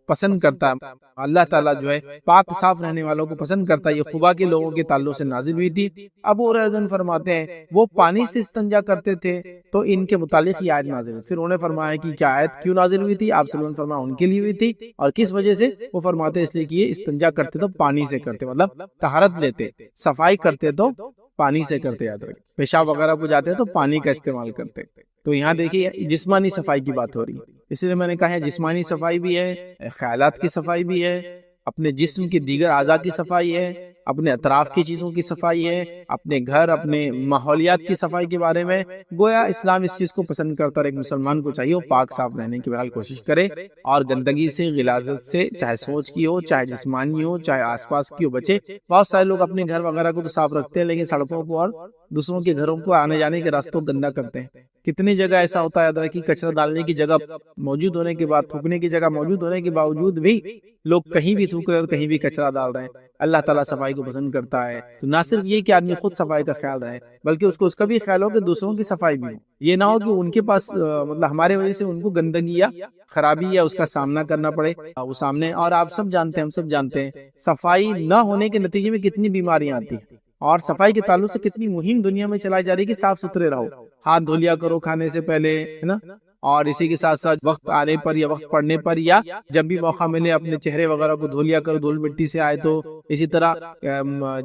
پسند کرتا ہے، اللہ تعالیٰ جو ہے پاک صاف رہنے والوں کو پسند کرتا ہے۔ یہ قباء کے لوگوں کے تعلق سے نازل ہوئی تھی۔ ابو ہریرہ فرماتے ہیں وہ پانی سے استنجا کرتے تھے تو ان کے متعلق یہ آیت نازل ہوئی۔ پھر انہوں نے فرمایا کہ کیا آیت کیوں نازل ہوئی تھی؟ آپ صلی اللہ علیہ وسلم فرمایا ان کے لیے ہوئی تھی، اور کس وجہ سے؟ وہ فرماتے اس لیے کہ یہ استنجا کرتے تو پانی سے کرتے، مطلب طہارت لیتے، صفائی کرتے تو پانی سے کرتے، یاد رکھیں پیشاب وغیرہ کو جاتے تو پانی کا استعمال کرتے۔ تو یہاں دیکھیے جسمانی صفائی کی بات ہو رہی ہے، اس لیے میں نے کہا ہے جسمانی صفائی بھی ہے، خیالات کی صفائی بھی ہے، اپنے جسم کی دیگر اعضاء کی صفائی ہے، اپنے اطراف کی چیزوں کی صفائی ہے، اپنے گھر اپنے ماحولیات کی صفائی کے بارے میں گویا اسلام اس چیز کو پسند کرتا ہے۔ ایک مسلمان کو چاہیے وہ پاک صاف رہنے کی بہرحال کوشش کرے، اور گندگی سے، غلاظت سے، چاہے سوچ کی ہو، چاہے جسمانی ہو، چاہے آس پاس کی ہو، بچے۔ بہت سارے لوگ اپنے گھر وغیرہ کو تو صاف رکھتے ہیں لیکن سڑکوں کو اور دوسروں کے گھروں کو آنے جانے کے راستوں کو گندا کرتے ہیں۔ کتنی جگہ ایسا ہوتا ہے کہ کچرا ڈالنے کی جگہ موجود ہونے کے بعد، تھوکنے کی جگہ موجود ہونے کے باوجود بھی لوگ کہیں بھی تھوک رہے اور کہیں بھی کچرا ڈال رہے ہیں۔ اللہ تعالیٰ صفائی کو پسند کرتا ہے، تو نہ صرف یہ کہ آدمی خود صفائی کا خیال رہے بلکہ اس کا بھی خیال ہو کہ دوسروں کی صفائی بھی ہو۔ یہ نہ ہو کہ ان کے پاس مطلب ہمارے وجہ سے ان کو گندگی یا خرابی یا اس کا سامنا کرنا پڑے وہ سامنے۔ اور آپ سب جانتے ہیں، ہم سب جانتے ہیں صفائی نہ ہونے کے نتیجے میں کتنی بیماریاں آتی ہیں، اور صفائی کے تعلق سے کتنی مہم دنیا میں چلائی جا رہی ہے کہ صاف ستھرے رہو، ہاتھ دھو لیا کرو کھانے سے پہلے، ہے نا، اور اسی کے ساتھ ساتھ وقت آنے پر یا وقت پڑنے پر یا جب بھی موقع ملے اپنے چہرے وغیرہ کو دھو لیا کرو، دھول مٹی سے آئے تو۔ اسی طرح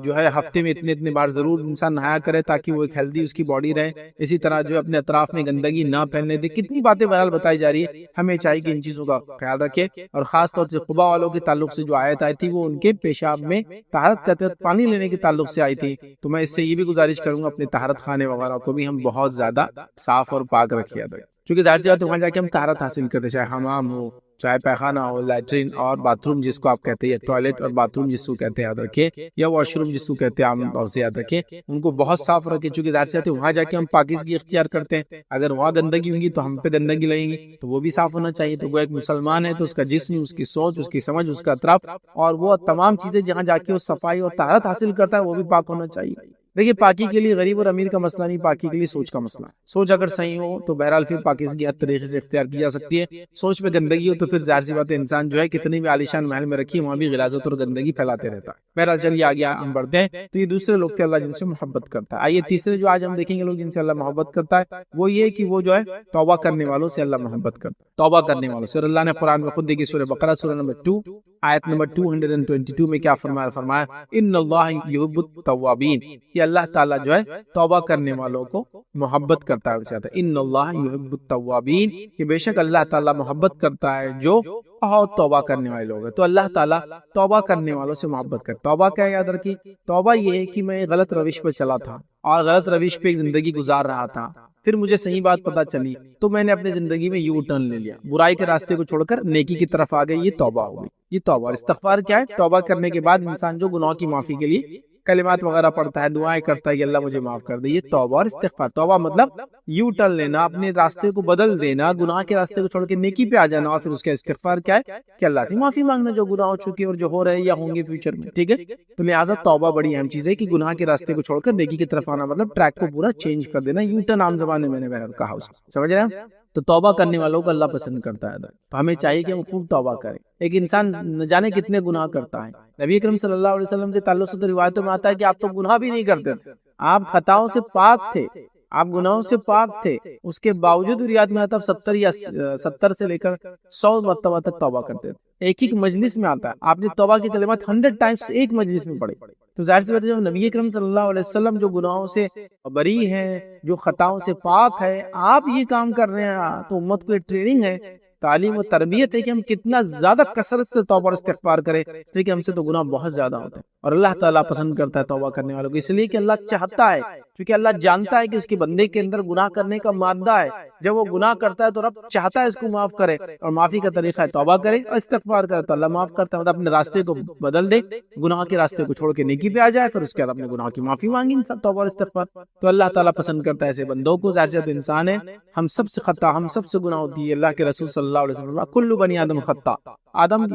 جو ہے ہفتے میں اتنے بار ضرور انسان نہایا کرے تاکہ وہ ایک ہیلدی اس کی باڈی رہے۔ اسی طرح جو اپنے اطراف میں گندگی نہ پھیلنے دے۔ کتنی باتیں بہرحال بتائی جا رہی ہے، ہمیں چاہیے کہ ان چیزوں کا خیال رکھے۔ اور خاص طور سے قباء والوں کے تعلق سے جو آیت آئی تھی وہ ان کے پیشاب میں طہارت کے تحت پانی لینے کے تعلق سے آئی تھی، تو میں اس سے یہ بھی گزارش کروں گا اپنے طہارت خانے وغیرہ کو بھی ہم بہت زیادہ صاف اور پاک رکھیے، کیونکہ ظاہر سی بات ہے وہاں جا کے ہم طہارت حاصل کرتے، چاہے حمام ہو، چاہے پیخانہ ہو، لیٹرین اور باتھ روم جس کو آپ کہتے ہیں، ٹوائلٹ اور باتھ روم جس کو کہتے ہیں یاد رکھیں، یا واش روم جس کو کہتے ہیں عام طور سے یاد رکھیں، ان کو بہت صاف رکھیں، چونکہ ظاہر سی بات ہے وہاں جا کے ہم پاکیزگی اختیار کرتے ہیں۔ اگر وہاں گندگی ہوگی تو ہم پہ گندگی لگیں گی، تو وہ بھی صاف ہونا چاہیے۔ تو وہ ایک مسلمان ہے تو اس کا جسم، اس کی سوچ، اس کی سمجھ، اس کا اطراف اور وہ تمام چیزیں جہاں جا کے وہ صفائی اور طہارت حاصل کرتا ہے وہ بھی پاک ہونا چاہیے۔ دیکھیے پاکی کے لیے غریب اور امیر کا مسئلہ نہیں، پاکی کے لیے سوچ کا مسئلہ ہے۔ سوچ اگر صحیح ہو تو بہرحال پھر پاکیزگی ہر طریقے سے اختیار کی جا سکتی ہے۔ سوچ میں گندگی ہو تو پھر ظاہر سی بات ہے انسان جو ہے کتنی بھی عالیشان محل میں رکھی وہاں بھی غلاظت اور گندگی پھیلاتے رہتا ہے۔ بہرحال چلیے آگے ہم بڑھتے ہیں۔ تو یہ دوسرے لوگ تھے اللہ جن سے محبت کرتا ہے۔ آئیے تیسرے جو آج ہم دیکھیں گے لوگ جن سے اللہ محبت کرتا ہے وہ یہ کہ وہ جو ہے توبہ کرنے والوں سے اللہ محبت کرتا ہے، توبہ کرنے والوں سے۔ اور اللہ نے قرآن میں خود دیکھی سورہ بقرہ سورہ نمبر 2 آیت نمبر 222 میں کیا فرمایا ان اللہ یحب التوابین، کہ اللہ تعالیٰ جو ہے توبہ کرنے والوں کو محبت کرتا ہے۔ ان اللہ یحب التوابین، کہ بے شک اللہ تعالیٰ محبت کرتا ہے جو بہت توبہ کرنے والے لوگ ہیں۔ تو اللہ تعالیٰ توبہ کرنے والوں سے محبت کرتا ہے۔ توبہ کیا یاد رکھیے، توبہ یہ ہے کہ میں غلط روش پہ چلا تھا اور غلط روش پہ ایک زندگی گزار رہا تھا، پھر مجھے صحیح بات پتہ چلی تو میں نے اپنی زندگی میں یو ٹرن لے لیا، برائی کے راستے کو چھوڑ کر نیکی کی طرف آ گئی، یہ توبہ ہو گئی۔ یہ توبہ اور استغفار کیا ہے؟ توبہ کرنے کے بعد انسان جو گناہوں کی معافی کے لیے کلمات وغیرہ پڑھتا ہے، دعائیں کرتا ہے کہ اللہ مجھے معاف کر دے، یہ توبہ اور استغفار۔ توبہ مطلب یو ٹرن لینا، اپنے راستے کو بدل دینا، گناہ کے راستے کو چھوڑ کے نیکی پہ آ جانا، اور پھر اس کا استغفار کیا ہے کہ اللہ سے معافی مانگنا جو گناہ ہو چکے اور جو ہو رہے یا ہوں گے فیوچر میں، ٹھیک ہے۔ تو لہٰذا توبہ بڑی اہم چیز ہے کہ گناہ کے راستے کو چھوڑ کر نیکی کی طرف آنا، مطلب ٹریک کو پورا چینج کر دینا، یو ٹرن عام زبان میں نے کہا اس کو، سمجھ رہے ہیں؟ تو توبہ کرنے والوں کو اللہ پسند کرتا ہے، تو ہمیں چاہیے کہ ہم خوب توبہ کریں۔ ایک انسان نہ جانے کتنے گناہ کرتا ہے، نبی اکرم صلی اللہ علیہ وسلم کے تعلق سے تو روایتوں میں آتا ہے کہ آپ تو گناہ بھی نہیں کرتے تھے، آپ خطاؤں سے پاک تھے، آپ گناہوں سے پاک تھے، اس کے باوجود روایت میں آتا ہے 70 سے لے کر 100 مرتبہ تک توبہ کرتے تھے۔ ایک ایک مجلس میں آتا ہے، آپ نے توبہ کی کلمات 100 ٹائمز ایک مجلس میں پڑھے۔ تو ظاہر سی بات ہے جب نبی اکرم صلی اللہ علیہ وسلم جو گناہوں سے بری ہیں، جو خطاؤں سے پاک ہے، آپ یہ کام کر رہے ہیں تو امت کو ایک ٹریننگ ہے تعلیم و تربیت ہے کہ ہم کتنا زیادہ کثرت سے توبہ اور استغفار کریں، اس لیے کہ ہم سے تو گناہ بہت زیادہ ہوتے ہیں، اور اللہ تعالیٰ پسند کرتا ہے توبہ کرنے والوں کو، اس لیے کہ اللہ چاہتا ہے، کیونکہ اللہ جانتا ہے کہ اس کے بندے کے اندر گناہ کرنے کا مادہ ہے، جب وہ گناہ کرتا ہے تو رب چاہتا ہے اس کو معاف کرے، اور معافی کا طریقہ ہے توبہ کرے اور استغفار کرے تو اللہ معاف کرتا ہے، مطلب اپنے راستے کو بدل دے، گناہ کے راستے کو چھوڑ کے نیکی پہ آ جائے، پھر اس کے بعد اپنے گناہ کی معافی مانگی انسان توبہ اور استغفار، تو اللہ تعالیٰ پسند کرتا ہے ایسے بندوں کو۔ ظاہر سی بات انسان ہے، ہم سب سے خطا، ہم سب سے گناہ ہوتی ہے، اللہ کے رسول صلی اللہ علیہ وسلم کل بنی آدم خطا، آدم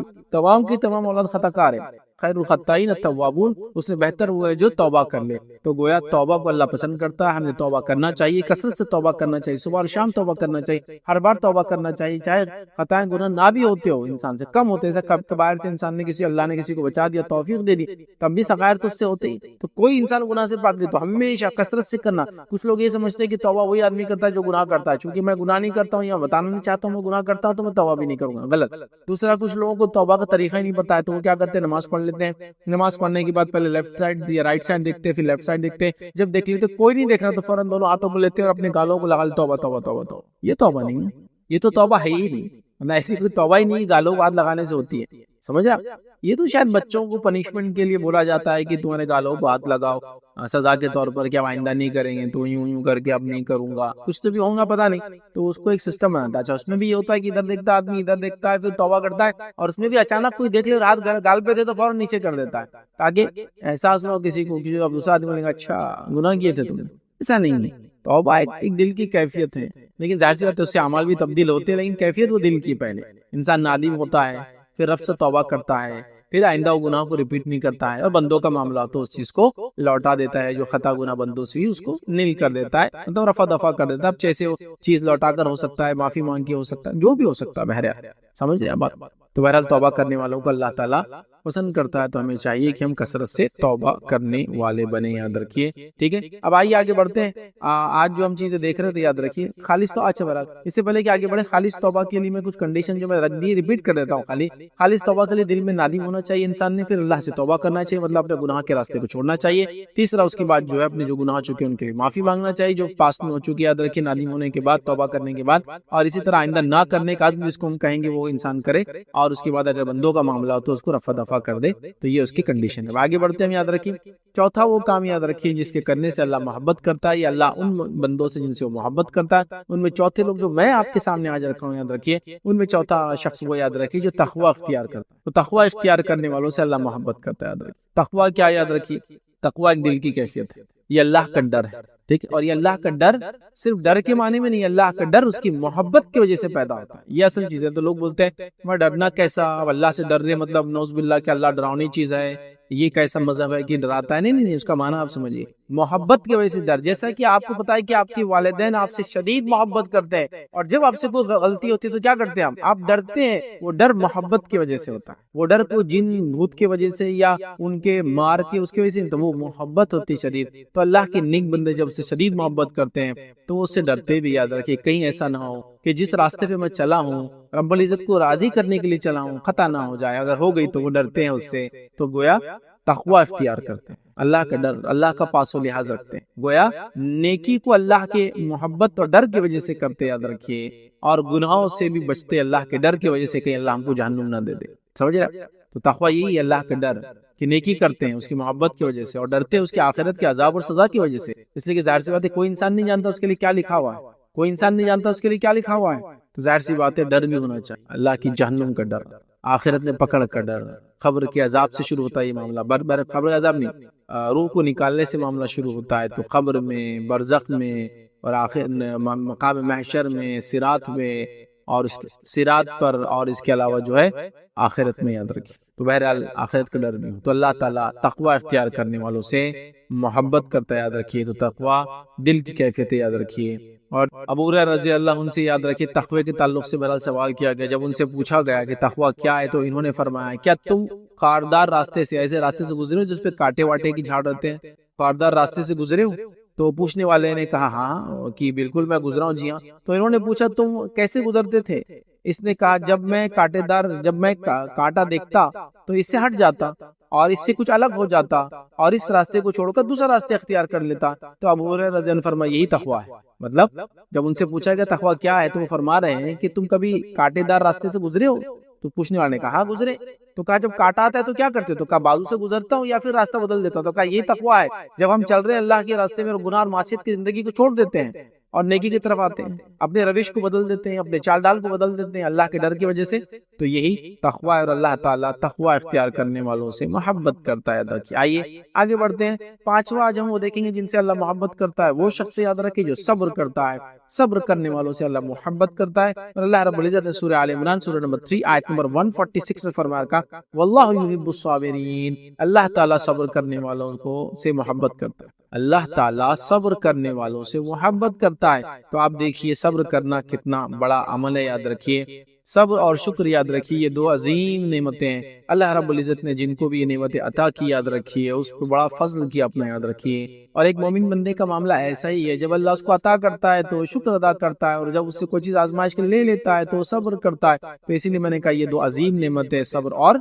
کی تمام اولاد خطا کار ہے، خیر الخطائین التوابون، اس نے بہتر ہوا ہے جو توبہ کر لے، تو گویا توبہ کو اللہ پسند کرتا ہے، ہمیں توبہ کرنا چاہیے، کثرت سے توبہ کرنا چاہیے، صبح اور شام توبہ کرنا چاہیے، ہر بار توبہ کرنا چاہیے، چاہے خطائیں گناہ نہ بھی ہوتے ہو، انسان سے کم ہوتے ہیں، کبائر سے انسان نے اللہ نے کسی کو بچا دیا، توفیق دے دی، تب بھی صغائر تو اس سے ہوتے ہی، تو کوئی انسان گناہ سے پاک نہیں، تو ہمیشہ کثرت سے کرنا۔ کچھ لوگ یہ سمجھتے ہیں کہ توبہ وہی آدمی کرتا ہے جو گناہ کرتا ہے، چونکہ میں گناہ نہیں کرتا ہوں یا بتانا نہیں چاہتا ہوں میں گناہ کرتا ہوں تو میں توبہ بھی نہیں کروں گا، غلط۔ دوسرا، کچھ لوگوں کو توبہ کا طریقہ ہی نہیں پتا ہے، تو وہ کیا کرتے ہیں، نماز پڑھ لیتے ہیں، نماز پڑھنے کے بعد پہلے لیفٹ سائڈ یا رائٹ سائڈ دیکھتے ہیں، پھر لیفٹ سائڈ دیکھتے ہیں، جب دیکھ لیتے کوئی نہیں دیکھ رہا تو فوراً دونوں ہاتھوں کو لیتے ہیں اور اپنے گالوں کو لگا لیتے، توبہ توبہ توبہ توبہ۔ یہ توبہ نہیں ہے، یہ تو توبہ ہے ہی نہیں، ایسی کوئی توبہ ہی نہیں گالوں کو ہاتھ لگانے سے ہوتی ہے، سمجھ رہا؟ یہ تو شاید بچوں کو پنشمنٹ کے لیے بولا جاتا ہے کہ تمہارے گالوں کو ہاتھ لگاؤ سزا کے طور پر، کہ آئندہ نہیں کریں گے، تو یوں کر کے اب نہیں کروں گا، کچھ تو بھی ہوگا پتہ نہیں، تو اس کو ایک سسٹم بناتا ہے۔ اچھا، اس میں بھی یہ ہوتا ہے کہ ادھر دیکھتا ہے آدمی، ادھر دیکھتا ہے، پھر توبہ کرتا ہے، اور اس میں بھی اچانک کوئی دیکھ لے ہاتھ گال پہ تھے تو فوراً نیچے کر دیتا ہے، تاکہ احساس نہ ہو کسی کو، کسی اب دوسرا آدمی بولے گا اچھا گناہ کیے تھے تم نے، ایسا نہیں ہے۔ توبہ ایک دل کی کیفیت ہے، لیکن ظاہر سی بات ہے اس سے اعمال بھی تبدیل ہوتے ہیں، لیکن کیفیت وہ دل کی، پہلے انسان نادم ہوتا ہے، پھر رب سے توبہ کرتا ہے، پھر آئندہ وہ گناہ کو ریپیٹ نہیں کرتا ہے، اور بندوں کا معاملہ تو اس چیز کو لوٹا دیتا ہے، جو خطا گناہ بندوں سے اس کو نیل کر دیتا ہے، مطلب رفع دفع کر دیتا ہے، اب جیسے وہ چیز لوٹا کر ہو سکتا ہے، معافی مانگ کے ہو سکتا ہے، جو بھی ہو سکتا ہے، بہرحال سمجھ رہے ہیں بات۔ تو بہرحال توبہ کرنے والوں کو اللہ تعالیٰ پسند کرتا ہے، تو ہمیں چاہیے کہ ہم کثرت سے توبہ کرنے والے بنے، یاد رکھیے، ٹھیک ہے۔ اب آئیے آگے بڑھتے ہیں، آج جو ہم چیزیں دیکھ رہے تھے یاد رکھیے، خالص تو اچھا برابر، اس سے پہلے کہ آگے بڑھے، خالص توبہ کے لیے میں کچھ کنڈیشن جو میں رکھ دی ریپیٹ کر دیتا ہوں، خالص توبہ کے لیے دل میں نادم ہونا چاہیے انسان نے، پھر اللہ سے توبہ کرنا چاہیے، مطلب اپنے گناہ کے راستے کو چھوڑنا چاہیے۔ تیسرا، اس کے بعد جو ہے اپنے جو گناہ ہو چکے ان کے لیے معافی مانگنا چاہیے، جو پاسٹ میں ہو چکی، یاد رکھیے، نادم ہونے کے بعد، توبہ کرنے کے بعد، اور اسی طرح آئندہ نہ کرنے کا عزم جس کو ہم کہیں گے وہ انسان کرے، اور اس کے بعد اگر بندوں کا معاملہ ہو تو اس کو رفع دفع کر دے، تو یہ اس کی کنڈیشن ہے۔ آگے بڑھتے ہیں، ہم یاد رکھیے چوتھا وہ کام یاد رکھیے جس کے کرنے سے اللہ محبت کرتا ہے، یا اللہ ان بندوں سے جن سے وہ محبت کرتا ہے، ان میں چوتھے لوگ جو میں آپ کے سامنے آج رکھ رہا ہوں، یاد رکھیے، ان میں چوتھا شخص وہ یاد رکھیے جو تقوی اختیار کرتا ہے، تو تقوی اختیار کرنے والوں سے اللہ محبت کرتا ہے، یاد رکھیے۔ تقوی کیا، یاد رکھیے، تقوی ایک دل کی کیفیت ہے، یہ اللہ کا ڈر ہے، ٹھیک ہے، اور یہ اللہ کا ڈر صرف ڈر کے معنی میں نہیں، اللہ کا ڈر اس کی محبت کی وجہ سے پیدا ہوتا ہے، یہ اصل چیز ہے۔ تو لوگ بولتے ہیں میں ڈرنا کیسا، اب اللہ سے ڈر رہے، مطلب نعوذ باللہ کہ اللہ ڈراؤنی چیز ہے، یہ کیسا مذہب ہے کہ ڈراتا ہے؟ نہیں، اس کا معنی آپ سمجھیے، محبت کی وجہ سے ڈر، جیسا کہ آپ کو پتا ہے کہ آپ کے والدین آپ سے شدید محبت کرتے ہیں، اور جب آپ سے کوئی غلطی ہوتی ہے تو کیا کرتے ہیں آپ ڈرتے ہیں، وہ ڈر محبت کی وجہ سے ہوتا ہے، وہ ڈر کو جن بھوت کی وجہ سے یا ان کے مار کے اس کی وجہ سے، تو وہ محبت ہوتی شدید۔ تو اللہ کے نیک بندے جب سے شدید محبت کرتے ہیں تو وہ اس سے ڈرتے بھی، یاد رکھیے، کہیں ایسا نہ ہو کہ جس راستے پہ میں چلا ہوں، رب العزت کو راضی کرنے کے لیے چلا ہوں، خطا نہ ہو جائے، اگر ہو گئی تو وہ ڈرتے ہیں اس سے، تو گویا تقوی اختیار کرتے ہیں، اللہ کا ڈر، اللہ کا پاس و لحاظ رکھتے ہیں، گویا نیکی کو اللہ کے محبت اور ڈر کی وجہ سے کرتے، یاد رکھیے، اور گناہوں سے بھی بچتے اللہ کے ڈر کی وجہ سے، کہ اللہ ہم کو جہنم نہ دے دے، سمجھ رہے؟ تو تقوی یہی ہے، اللہ کا ڈر، کہ نیکی کرتے ہیں اس کی محبت کی وجہ سے، اور ڈرتے ہیں اس کے آخرت کے عذاب اور سزا کی وجہ سے، اس لیے کہ ظاہر سی بات ہے کوئی انسان نہیں جانتا اس کے لیے کیا لکھا ہوا ہے، کوئی انسان نہیں جانتا اس کے لیے کیا لکھا ہوا ہے، تو ظاہر سی بات ہے ڈر بھی ہونا چاہیے، اللہ کی جہنم کا ڈر، آخرت میں پکڑ کا ڈر، قبر کے عذاب سے شروع ہوتا ہے یہ معاملہ، قبر عذاب نہیں، روح کو نکالنے سے معاملہ شروع ہوتا ہے، تو قبر میں، برزخ میں، اور آخر مقام محشر میں، صراط میں، اور اس صراط پر، اور اس کے علاوہ جو ہے آخرت میں، یاد رکھیے۔ تو بہرحال آخرت کا ڈر بھی ہو تو اللہ تعالیٰ تقوی اختیار کرنے والوں سے محبت کرتا ہے، یاد رکھیے۔ تو تقوی دل کی کیفیت ہے، یاد رکھیے۔ اور ابو ہریرہ رضی اللہ عنہ سے یاد رکھیے تقوی کے تعلق سے بہرحال سوال کیا گیا، جب ان سے پوچھا گیا کہ تقوی کیا ہے، تو انہوں نے فرمایا کیا تم خاردار راستے سے، ایسے راستے سے گزرے ہو جس پہ کانٹے واٹے کی جھاڑ رہتے ہیں، خاردار راستے سے گزرے ہو؟ تو پوچھنے والے نے کہا ہاں کہ بالکل میں گزرا ہوں، جی ہاں۔ تو انہوں نے پوچھا تم کیسے گزرتے تھے؟ اس نے کہا جب میں کانٹا دیکھتا تو اس سے ہٹ جاتا اور اس سے کچھ الگ ہو جاتا اور اس راستے کو چھوڑ کر دوسرا راستہ اختیار کر لیتا. تو ابو ہریرہ رضی اللہ عنہ فرمایا یہی تقویٰ ہے. مطلب جب ان سے پوچھا گیا تقویٰ کیا ہے تو وہ فرما رہے ہیں کہ تم کبھی کانٹے دار راستے سے گزرے ہو؟ تو پوچھنے والے نے کہا ہاں گزرے. تو کہا جب کانٹا آتا ہے تو کیا کرتے ہو؟ تو کہا بازو سے گزرتا ہوں یا پھر راستہ بدل دیتا ہوں. تو کہا یہی تقویٰ ہے جب ہم چل رہے ہیں اللہ کے راستے میں اور گناہ اور معصیت کی زندگی کو چھوڑ دیتے ہیں اور نیکی کی طرف آتے ہیں, اپنے روش کو بدل دیتے ہیں, اپنے چال ڈال کو بدل دیتے ہیں اللہ کے ڈر کی وجہ سے. تو یہی تقویٰ ہے اور اللہ تعالیٰ تقویٰ اختیار کرنے والوں سے محبت کرتا ہے. آئیے آگے بڑھتے ہیں. پانچواں آج ہم وہ دیکھیں گے جن سے اللہ محبت کرتا ہے. وہ شخص یاد رکھے جو صبر کرتا ہے. صبر کرنے والوں سے اللہ محبت کرتا ہے. اور اللہ رب العزت نے سورہ آل عمران سورہ نمبر 3 آیت نمبر 146 میں فرمایا کہ واللہ یحب الصابرین, اللہ تعالیٰ صبر کرنے والوں کو سے محبت کرتا ہے. اللہ تعالیٰ صبر کرنے والوں سے محبت کرتا ہے. تو آپ دیکھیے صبر کرنا کتنا بڑا عمل ہے. یاد رکھیے صبر اور شکر یاد رکھیے یہ دو عظیم نعمتیں ہیں. اللہ رب العزت نے جن کو بھی یہ نعمتیں عطا کی یاد رکھیے اس کو بڑا فضل کیا اپنا یاد رکھیے. اور ایک مومن بندے کا معاملہ ایسا ہی ہے, جب اللہ اس کو عطا کرتا ہے تو شکر ادا کرتا ہے اور جب اس سے کوئی چیز آزمائش کے لے لیتا ہے تو صبر کرتا ہے. تو اسی لیے میں نے کہا یہ دو عظیم نعمتیں صبر اور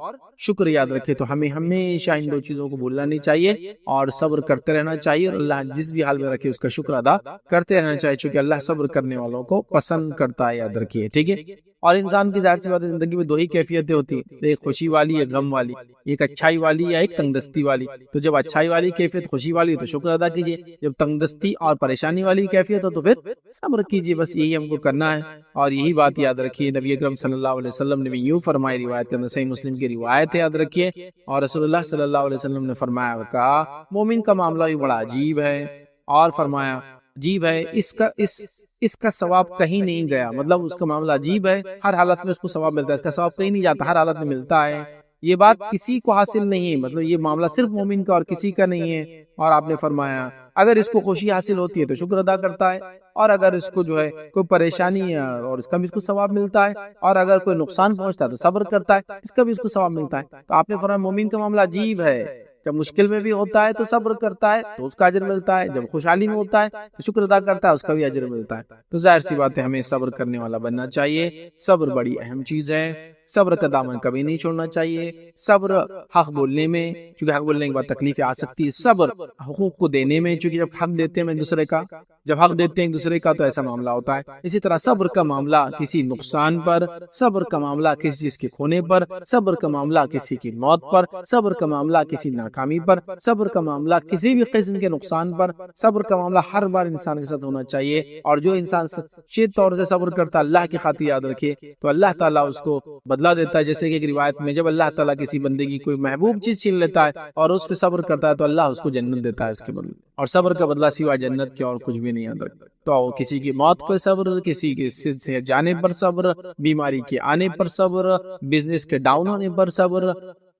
شکر یاد رکھے. تو ہمیں ہمیشہ ان دو چیزوں کو بھولنا نہیں چاہیے اور صبر کرتے رہنا چاہیے اور اللہ جس بھی حال میں رکھے اس کا شکر ادا کرتے رہنا چاہیے, چونکہ اللہ صبر کرنے والوں کو پسند کرتا ہے. یاد رکھیے ٹھیک ہے. اور انسان کی ظاہر سی بات ہے زندگی میں دو ہی کیفیتیں ہوتی ہیں, ایک خوشی والی ایک غم والی, ایک اچھائی والی یا ایک تنگ دستی والی. تو جب اچھائی والی کیفیت خوشی والی تو شکر ادا کیجیے, جب تنگ دستی اور پریشانی والی کیفیت ہو تو پھر صبر کیجیے. بس یہی ہم کو کرنا ہے. اور یہی بات یاد رکھیے نبی اکرم صلی اللہ علیہ وسلم نے بھی یوں فرمائی, روایت کے اندر صحیح مسلم کی روایت ہے یاد رکھیے. اور رسول اللہ صلی اللہ علیہ وسلم نے فرمایا کہا مومن کا معاملہ بھی بڑا عجیب ہے. اور فرمایا عجیب ہے اس کا ثواب کہیں نہیں گیا. مطلب اس کا معاملہ عجیب ہے, ہر حالت میں اس کو ثواب ملتا ہے, اس کا ثواب کہیں نہیں جاتا, ہر حالت میں ملتا ہے. یہ بات کسی کو حاصل نہیں ہے, مطلب یہ معاملہ صرف مومن کا اور کسی کا نہیں ہے. اور آپ نے فرمایا اگر اس کو خوشی حاصل ہوتی ہے تو شکر ادا کرتا ہے, اور اگر اس کو جو ہے کوئی پریشانی ہے اور اس کا بھی اس کو ثواب ملتا ہے, اور اگر کوئی نقصان پہنچتا ہے تو صبر کرتا ہے, اس کا بھی اس کو ثواب ملتا ہے. تو آپ نے فرمایا مومن کا معاملہ عجیب ہے, جب مشکل میں بھی ہوتا ہے تو صبر کرتا ہے تو اس کا اجر ملتا ہے, جب خوشحالی میں ہوتا ہے تو شکر ادا کرتا ہے اس کا بھی اجر ملتا ہے. تو ظاہر سی بات ہے ہمیں صبر کرنے والا بننا چاہیے. صبر بڑی اہم چیز ہے, صبر کا دامن کبھی نہیں چھوڑنا چاہیے. صبر حق بولنے میں, چونکہ حق بولنے کے بعد تکلیفیں آ سکتی ہے. صبر حقوق کو دینے میں, چونکہ جب حق دیتے ہیں ایک دوسرے کا, جب حق دیتے ہیں ایک دوسرے کا تو ایسا معاملہ ہوتا ہے. اسی طرح صبر کا معاملہ کسی نقصان پر, صبر کا معاملہ کسی چیز کے کھونے پر, صبر کا معاملہ کسی کی موت پر, صبر کا معاملہ کسی ناکامی پر, صبر کا معاملہ کسی بھی قسم کے نقصان پر. صبر کا معاملہ ہر بار انسان کے ساتھ ہونا چاہیے. اور جو انسان سچے طور سے صبر کرتا ہے اللہ کی خاطر یاد رکھے تو اللہ تعالیٰ اس کو بدلہ دیتا ہے. جیسے کہ ایک روایت میں جب اللہ تعالیٰ کسی بندے کی کوئی محبوب چیز چھین لیتا ہے اور اس پہ صبر کرتا ہے تو اللہ اس کو جنت دیتا ہے اس کے بدلے. اور صبر کا بدلہ سوائے جنت کے اور کچھ بھی نہیں یاد رکھتا. تو کسی کی موت پر صبر, کسی کے سے جانے پر صبر, بیماری کے آنے پر صبر, بزنس کے ڈاؤن ہونے پر صبر,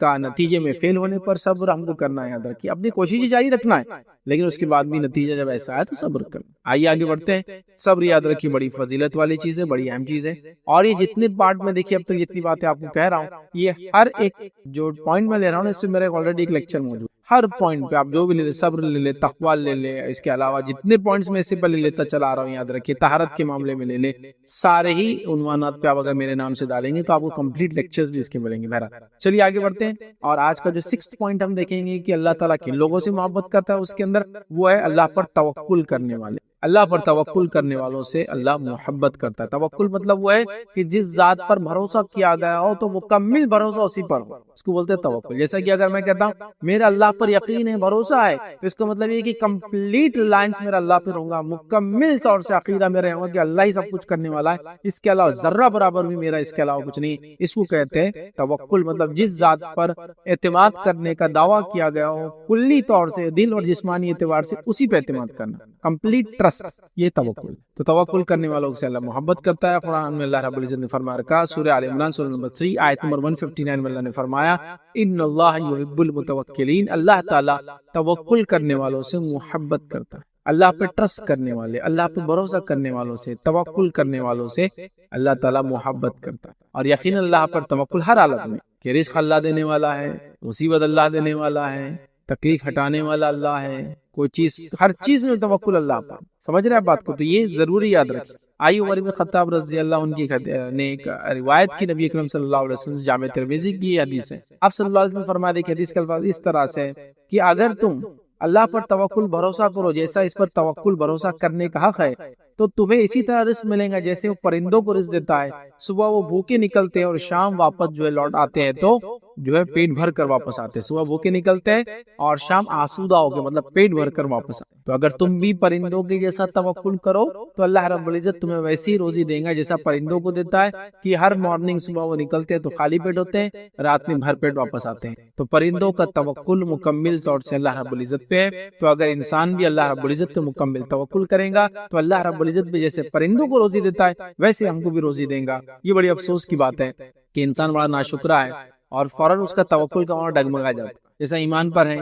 کا نتیجے میں فیل ہونے پر صبر ہم کو کرنا ہے. یاد رکھیے اپنی کوشش جاری رکھنا ہے لیکن اس کے بعد بھی نتیجہ جب ایسا ہے تو صبر کرنا. آئیے آگے بڑھتے ہیں. صبر یاد رکھیے بڑی فضیلت والی چیز ہے, بڑی اہم چیز ہے. اور یہ جتنے پارٹ میں دیکھیے اب تک جتنی باتیں آپ کو کہہ رہا ہوں, یہ ہر ایک جو پوائنٹ میں لے رہا ہوں اس سے میرے آلریڈی ایک لیکچر موجود. ہر پوائنٹ پہ آپ جو بھی لے لیں, صبر لے لیں, تقویٰ لے لیں, اس کے علاوہ جتنے پوائنٹس میں اس سے پہلے لیتا چلا رہا ہوں یاد رکھیے, طہارت کے معاملے میں لے لیں, سارے ہی عنوانات پہ آپ اگر میرے نام سے ڈالیں گے تو آپ کو کمپلیٹ لیکچرز بھی اس کے ملیں گے. بہرحال چلیے آگے بڑھتے ہیں. اور آج کا جو 6th پوائنٹ ہم دیکھیں گے کہ اللہ تعالیٰ کن لوگوں سے محبت کرتا ہے, اس کے اندر وہ ہے اللہ پر توکل کرنے والے. اللہ پر توکل کرنے والوں سے اللہ محبت کرتا ہے. توکل مطلب وہ ہے کہ جس ذات پر بھروسہ کیا گیا ہو تو مکمل بھروسہ اسی پر ہو, اس کو بولتے ہیں توکل. جیسا کہ اگر میں کہتا ہوں میرا اللہ پر یقین ہے, بھروسہ ہے, تو اس کا مطلب یہ کہ کمپلیٹ ریلائنس میرا اللہ پر ہوگا, مکمل طور سے عقیدہ میرا ہوگا کہ اللہ ہی سب کچھ کرنے والا ہے, اس کے علاوہ ذرہ برابر بھی میرا اس کے علاوہ کچھ نہیں. اس کو کہتے ہیں توکل. مطلب جس ذات پر اعتماد کرنے کا دعویٰ کیا گیا ہو کلی طور سے, دل اور جسمانی اعتبار سے, اسی پہ اعتماد کرنا, کمپلیٹ ٹرسٹ, یہ توکل. تو توکل کرنے والوں سے اللہ محبت کرتا ہے. قرآن میں اللہ رب العزت نے فرما رکھا, سورہ آل عمران سورہ نمبر 3 آیت نمبر 159 میں اللہ نے فرمایا ان اللہ یحب المتوکلین, اللہ تعالیٰ توکل کرنے والوں سے محبت کرتا ہے. اللہ پہ ٹرسٹ کرنے والے, اللہ پہ بھروسہ کرنے والوں سے, توکل کرنے والوں سے اللہ تعالیٰ محبت کرتا ہے. اور یقین اللہ پر توکل ہر حالت میں, کہ رزق اللہ دینے والا ہے, مصیبت اللہ دینے والا ہے, تکلیف ہٹانے والا اللہ ہے، کوئی چیز، ہر چیز میں توکل اللہ پر، سمجھ رہے ہیں بات کو؟ تو یہ ضروری یاد رکھیں۔ آئی عمر بن خطاب رضی اللہ عنہ کی نے ایک روایت کی نبی اکرم صلی اللہ علیہ وسلم، جامع ترمذی کی یہ حدیث ہے۔ آپ صلی اللہ علیہ وسلم فرماتے کہ حدیث کا الفاظ اس طرح سے کہ اگر تم اللہ پر توکل بھروسہ کرو جیسا اس پر توکل بھروسہ کرنے کا حق ہے، تو تمہیں اسی طرح رزق ملے گا جیسے وہ پرندوں کو رزق دیتا ہے۔ صبح وہ بھوکے نکلتے ہیں اور شام واپس جو ہے لوٹ آتے ہیں، تو جو ہے پیٹ بھر کر واپس آتے ہیں۔ صبح بھوکے نکلتے ہیں اور شام آسودہ ہو کے، مطلب پیٹ بھر کر واپس آتے ہیں۔ تو اگر تم بھی پرندوں کے جیسا توکل کرو تو اللہ رب العزت تمہیں ویسی روزی دے گا جیسا پرندوں کو دیتا ہے، کہ ہر مارننگ صبح وہ نکلتے ہیں تو خالی پیٹ ہوتے ہیں، رات میں بھر پیٹ واپس آتے ہیں۔ تو پرندوں کا توکل مکمل طور سے اللہ رب العزت پہ ہے۔ تو اگر انسان بھی اللہ رب العزت پہ مکمل توکل کرے گا تو اللہ رب العزت بھی جیسے پرندوں کو روزی دیتا ہے ویسے ہم کو بھی روزی دیں گا۔ یہ بڑی افسوس کی بات ہے کہ انسان بڑا ناشکرا ہے اور فوراً اس کا توکل کا وہاں ڈگمگا جاتا ہے، جیسا ایمان پر ہے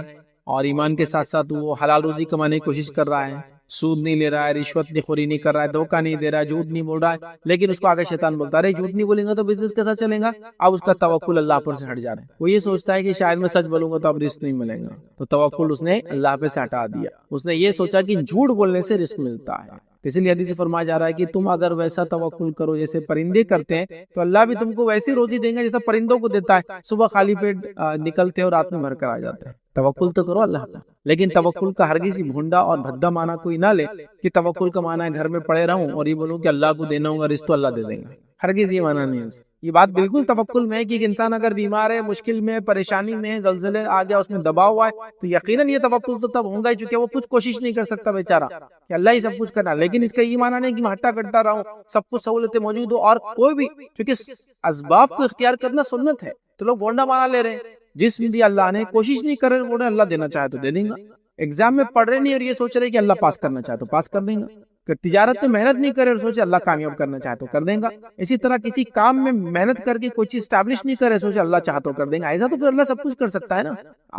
اور ایمان کے ساتھ ساتھ وہ حلال روزی کمانے کی کوشش کر رہا ہے، سود نہیں لے رہا ہے، رشوت خوری نہیں کر رہا ہے، دھوکہ نہیں دے رہا ہے، جھوٹ نہیں بول رہا ہے، لیکن اس کو آگے شیطان بولتا ہے ارے جھوٹ نہیں بولیں گا تو بزنس کیسا چلے گا؟ اب اس کا توکل اللہ پر سے ہٹ جا رہا ہے۔ وہ یہ سوچتا ہے کہ شاید میں سچ بولوں گا تو اب رزق نہیں ملے گا، تو توکل اس نے اللہ پہ سے ہٹا دیا۔ اس نے یہ سوچا کہ جھوٹ بولنے سے رزق ملتا ہے، اس لیے حدیث سے فرمایا جا رہا ہے کہ تم اگر ویسا توکل کرو جیسے پرندے کرتے ہیں تو اللہ بھی تم کو ویسی روزی دیں گا جیسا پرندوں کو دیتا ہے۔ صبح خالی پیٹ نکلتے ہیں اور رات میں بھر کر آ جاتے ہیں۔ توکل تو کرو اللہ کا، لیکن توکل کا ہرگز ہی بھونڈا اور بھدا معنی کوئی نہ لے کہ توکل کا معنی ہے گھر میں پڑے رہوں اور یہ بولوں کہ اللہ کو دینا ہوگا رزق تو اللہ دے دیں گا، ہرگز یہ معنی نہیں ہے۔ یہ بات بالکل توکل میں ہے کہ ایک انسان اگر بیمار ہے، مشکل میں، پریشانی میں، زلزلے آ گیا، اس میں دباؤ ہوا ہے، تو یقیناً یہ توکل تو تب ہوگا چونکہ وہ کچھ کوشش نہیں کر سکتا بیچارہ کہ اللہ ہی سب کچھ کرنا، لیکن اس کا یہ معنی نہیں کہ میں ہٹا کٹا رہا ہوں، سب کچھ سہولتیں موجود ہو اور کوئی بھی، کیونکہ اسباب کو اختیار کرنا سنت ہے، تو لوگ بونڈا مانا لے رہے ہیں۔ جس بھی اللہ نے کوشش نہیں کر رہے، وہ اللہ دینا چاہے تو دے دیں گا۔ ایگزام میں پڑھ رہے نہیں اور یہ سوچ رہے کہ اللہ پاس کرنا چاہے تو پاس کر دیں گا۔ کہ تجارت میں محنت نہیں کرے اور سوچے اللہ کامیاب کرنا چاہے تو کر دیں گا۔ اسی طرح کسی کام میں محنت کر کے کوئی چیز اسٹیبلش نہیں کرے، سوچے اللہ چاہے تو کر دیں گا، ایسا تو پھر اللہ سب کچھ کر سکتا ہے نا۔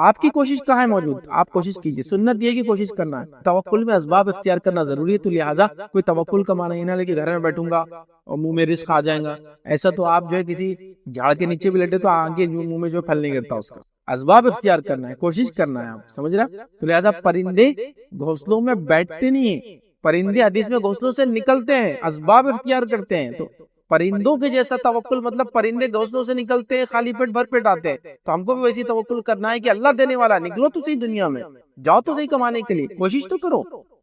آپ کی کوشش کہاں ہے موجود؟ آپ کوشش کیجئے، سنت یہ کہ کوشش کرنا ہے۔ توکل میں اسباب اختیار کرنا ضروری ہے، تو لہٰذا کوئی توکل کا معنی یہ نہ لے کہ گھر میں بیٹھوں گا اور منہ میں رزق آ جائے گا، ایسا تو آپ جو ہے کسی جھاڑ کے نیچے بھی لیٹے تو آگے منہ میں جو پھل نہیں گرتا اس کا۔ اسباب اختیار کرنا ہے، کوشش کرنا ہے، آپ سمجھ رہے ہیں؟ تو لہٰذا پرندے گھونسلوں میں بیٹھتے نہیں ہیں، پرندے حدیث میں گھونسلوں سے نکلتے ہیں، اسباب اختیار کرتے ہیں۔ تو پرندوں کے جیسا توکل مطلب پرندے گھونسلوں سے نکلتے ہیں، خالی پیٹ بھر پیٹ آتے ہیں، تو ہم کو بھی ویسی توکل کرنا ہے کہ اللہ دینے والا، نکلو تو صحیح دنیا میں، جاؤ تو صحیح کمانے کے لیے، کوشش تو کرو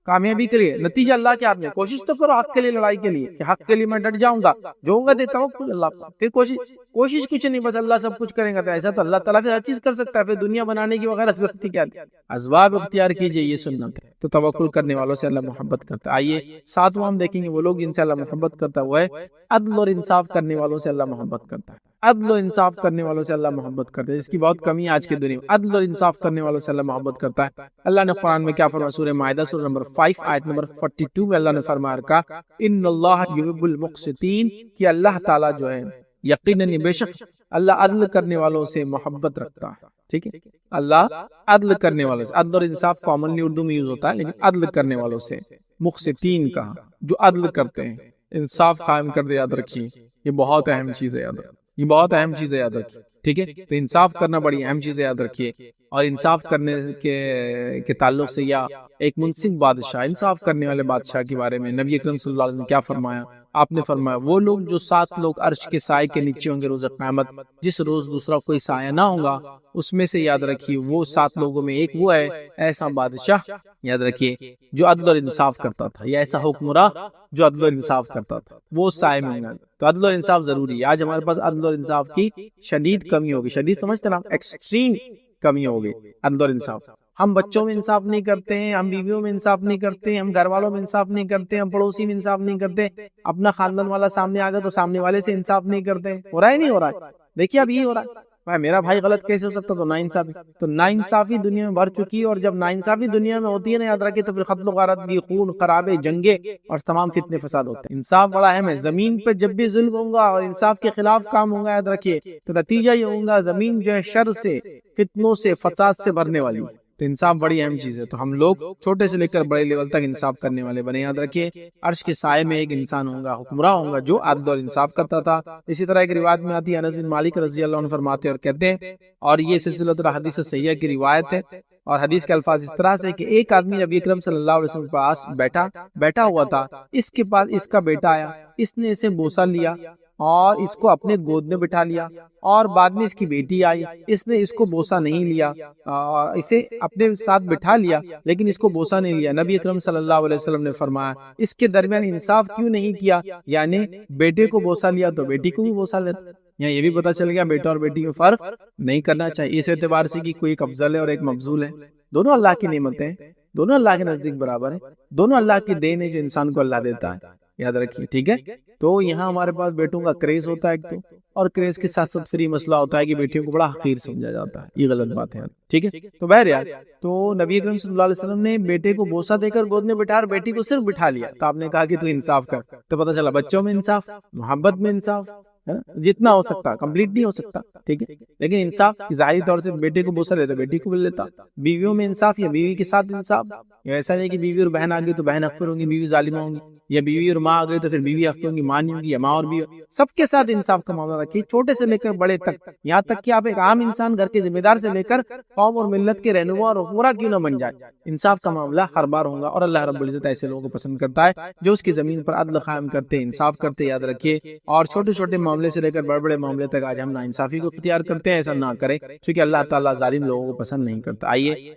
کامیابی کے لیے، نتیجہ اللہ کے ہاتھ میں، کوشش تو کرو حق کے لیے، لڑائی کے لیے کہ حق کے لیے میں ڈٹ جاؤں گا، جو ہوگا دیتا ہوں اللہ کا۔ پھر کوشش کچھ نہیں، بس اللہ سب کچھ کرے گا، تو ایسا تو اللہ تعالیٰ پھر ہر چیز کر سکتا ہے، پھر دنیا بنانے کی وغیرہ اسباب کیا ہے؟ اسباب اختیار کیجئے، یہ سنت ہے۔ تو توکل کرنے والوں سے اللہ محبت کرتا ہے۔ آئیے ساتواں ہم دیکھیں گے وہ لوگ جن سے اللہ محبت کرتا ہے، وہ ہے عدل اور انصاف کرنے والوں سے اللہ محبت کرتا ہے۔ عدل و انصاف کرنے والوں سے اللہ محبت کرتا ہے، اس کی بہت کمی ہے آج کی دنیا میں۔ عدل اور انصاف کرنے والوں سے اللہ محبت کرتا ہے۔ اللہ نے قرآن میں کیا فرمایا؟ سورہ مائدہ سورہ نمبر 5 آیت نمبر 42 میں اللہ نے فرمایا رکھا ان اللہ یحب المقسطین، کہ اللہ تعالیٰ جو ہے یقیناً بے شک اللہ عدل کرنے والوں سے محبت رکھتا ہے۔ ٹھیک ہے، اللہ عدل کرنے والوں سے، عدل اور انصاف کامنلی اردو میں یوز ہوتا ہے، لیکن عدل کرنے والوں سے، مقسطین کہا جو عدل کرتے ہیں، انصاف قائم کر دے، یاد رکھیے یہ بہت اہم چیز ہے، یاد رکھیے یہ بہت اہم چیز ہے، یاد رکھیے۔ ٹھیک ہے، تو انصاف کرنا بڑی اہم چیز ہے، یاد رکھیے۔ اور انصاف کرنے کے تعلق سے، یا ایک منصف بادشاہ، انصاف کرنے والے بادشاہ کے بارے میں نبی اکرم صلی اللہ علیہ وسلم نے کیا فرمایا؟ آپ نے فرمایا وہ لوگ جو 7 لوگ عرش کے سائے کے نیچے ہوں گے روز قیامت، جس روز دوسرا کوئی سایہ نہ ہوگا، اس میں سے یاد رکھیے وہ 7 لوگوں میں ایک وہ ہے ایسا بادشاہ، یاد رکھیے جو عدل اور انصاف کرتا تھا، یا ایسا حکمراں جو عدل اور انصاف کرتا تھا، وہ سائے میں ہوں گے۔ تو عدل اور انصاف ضروری ہے۔ آج ہمارے پاس عدل اور انصاف کی شدید کمی ہوگی، شدید سمجھتے نا، ایکسٹریم کمی ہوگی عدل اور انصاف۔ ہم بچوں میں انصاف نہیں کرتے ہیں، ہم بیویوں میں انصاف نہیں کرتے، ہم گھر والوں میں انصاف نہیں کرتے، ہم پڑوسی میں انصاف نہیں کرتے، اپنا خاندان والا سامنے آ گیا تو سامنے والے سے انصاف نہیں کرتے۔ ہو رہا ہے نہیں ہو رہا ہے؟ دیکھیے اب یہ ہو رہا ہے، بھائی میرا بھائی غلط کیسے ہو سکتا؟ تو ناانصافی، تو ناانصافی دنیا میں بڑھ چکی ہے، اور جب ناانصافی دنیا میں ہوتی ہے نا، یاد رکھیے، تو پھر قتل و غارت بھی، خون خرابے، جنگیں اور تمام فتنے فساد ہوتے ہیں۔ انصاف بڑا اہم ہے۔ زمین پہ جب بھی ظلم ہوگا اور انصاف کے خلاف کام ہوگا، یاد رکھیے، تو نتیجہ یہ ہوگا زمین جو ہے شر سے، فتنوں سے، فساد سے بھرنے والی۔ تو انصاف بڑی اہم چیز ہے۔ تو ہم لوگ چھوٹے سے لے کر بڑے لیول تک انصاف کرنے والے بنے، یاد رکھیے۔ عرش کے سائے میں ایک انسان ہوگا، حکمراں ہوگا جو عدل اور انصاف کرتا تھا۔ اسی طرح ایک روایت میں آتی ہے، انس بن مالک رضی اللہ عنہ فرماتے اور کہتے ہیں، اور یہ سلسلہ الحدیث صحیحہ کی روایت ہے اور حدیث کے الفاظ اس طرح سے کہ ایک آدمی نبی اکرم صلی اللہ علیہ وسلم کے پاس بیٹھا ہوا تھا، اس کے پاس اس کا بیٹا آیا، اس نے اسے بوسہ لیا اور اس کو اپنے گود میں بٹھا لیا، اور بعد میں اس کی بیٹی آئی، اس نے اس کو بوسہ نہیں لیا، اسے اپنے ساتھ بٹھا لیا لیکن اس کو بوسہ نہیں لیا۔ نبی اکرم صلی اللہ علیہ وسلم نے فرمایا اس کے درمیان انصاف کیوں نہیں کیا، یعنی بیٹے کو بوسہ لیا تو بیٹی کو بھی بوسہ لیتا۔ یہاں یہ بھی پتا چل گیا بیٹا اور بیٹی میں فرق نہیں کرنا چاہیے، اس اعتبار سے کہ کوئی ایک افضل ہے اور ایک مفضول ہے، دونوں اللہ کی نعمتیں ہیں، دونوں اللہ کے نزدیک برابر ہیں، دونوں اللہ کی دین ہے جو انسان کو اللہ دیتا ہے، یاد رکھیے، ٹھیک ہے۔ تو یہاں ہمارے پاس بیٹوں کا کریز ہوتا ہے ایک تو، اور کریز کے ساتھ ساتھ فری مسئلہ ہوتا ہے کہ بیٹیوں کو بڑا حقیر سمجھا جاتا ہے، یہ غلط بات ہے، ٹھیک ہے۔ تو بہرحال تو نبی اکرم صلی اللہ علیہ وسلم نے بیٹے کو بوسہ دے کر گود میں بٹھا اور بیٹی کو صرف بٹھا لیا، تو آپ نے کہا کہ تو انصاف کر، تو پتہ چلا بچوں میں انصاف، محبت میں انصاف، جتنا ہو سکتا، کمپلیٹ نہیں ہو سکتا، ٹھیک ہے، لیکن انصاف ظاہری طور سے بیٹے کو بوسہ لیتا بیٹی کو بھی لیتا۔ بیویوں میں انصاف یا بیوی کے ساتھ انصاف، ایسا نہیں کہ بیوی اور بہن آ گئی تو بہن اکثر ہوں گی، بیوی ظالمہ ہوں گی، یا بیوی اور ماں آ گئی تو پھر بیوی حق ہوں گی، ماں نہیں ہوں گی، یا ماں اور بیوی، سب کے ساتھ انصاف کا معاملہ رکھیے، چھوٹے سے لے کر بڑے تک، یہاں تک کہ آپ ایک عام انسان گھر کے ذمہ دار سے لے کر قوم اور ملت کے رہنما اور حکمراں کیوں نہ بن جائے، انصاف کا معاملہ ہر بار ہوگا، اور اللہ رب العزت ایسے لوگوں کو پسند کرتا ہے جو اس کی زمین پر عدل قائم کرتے ہیں، انصاف کرتے، یاد رکھیے۔ اور چھوٹے چھوٹے معاملے سے لے کر بڑے بڑے معاملے تک آج ہم ناانصافی کو اختیار کرتے ہیں، ایسا نہ کریں کیونکہ اللہ تعالیٰ ظالم لوگوں کو پسند نہیں کرتا۔ آئیے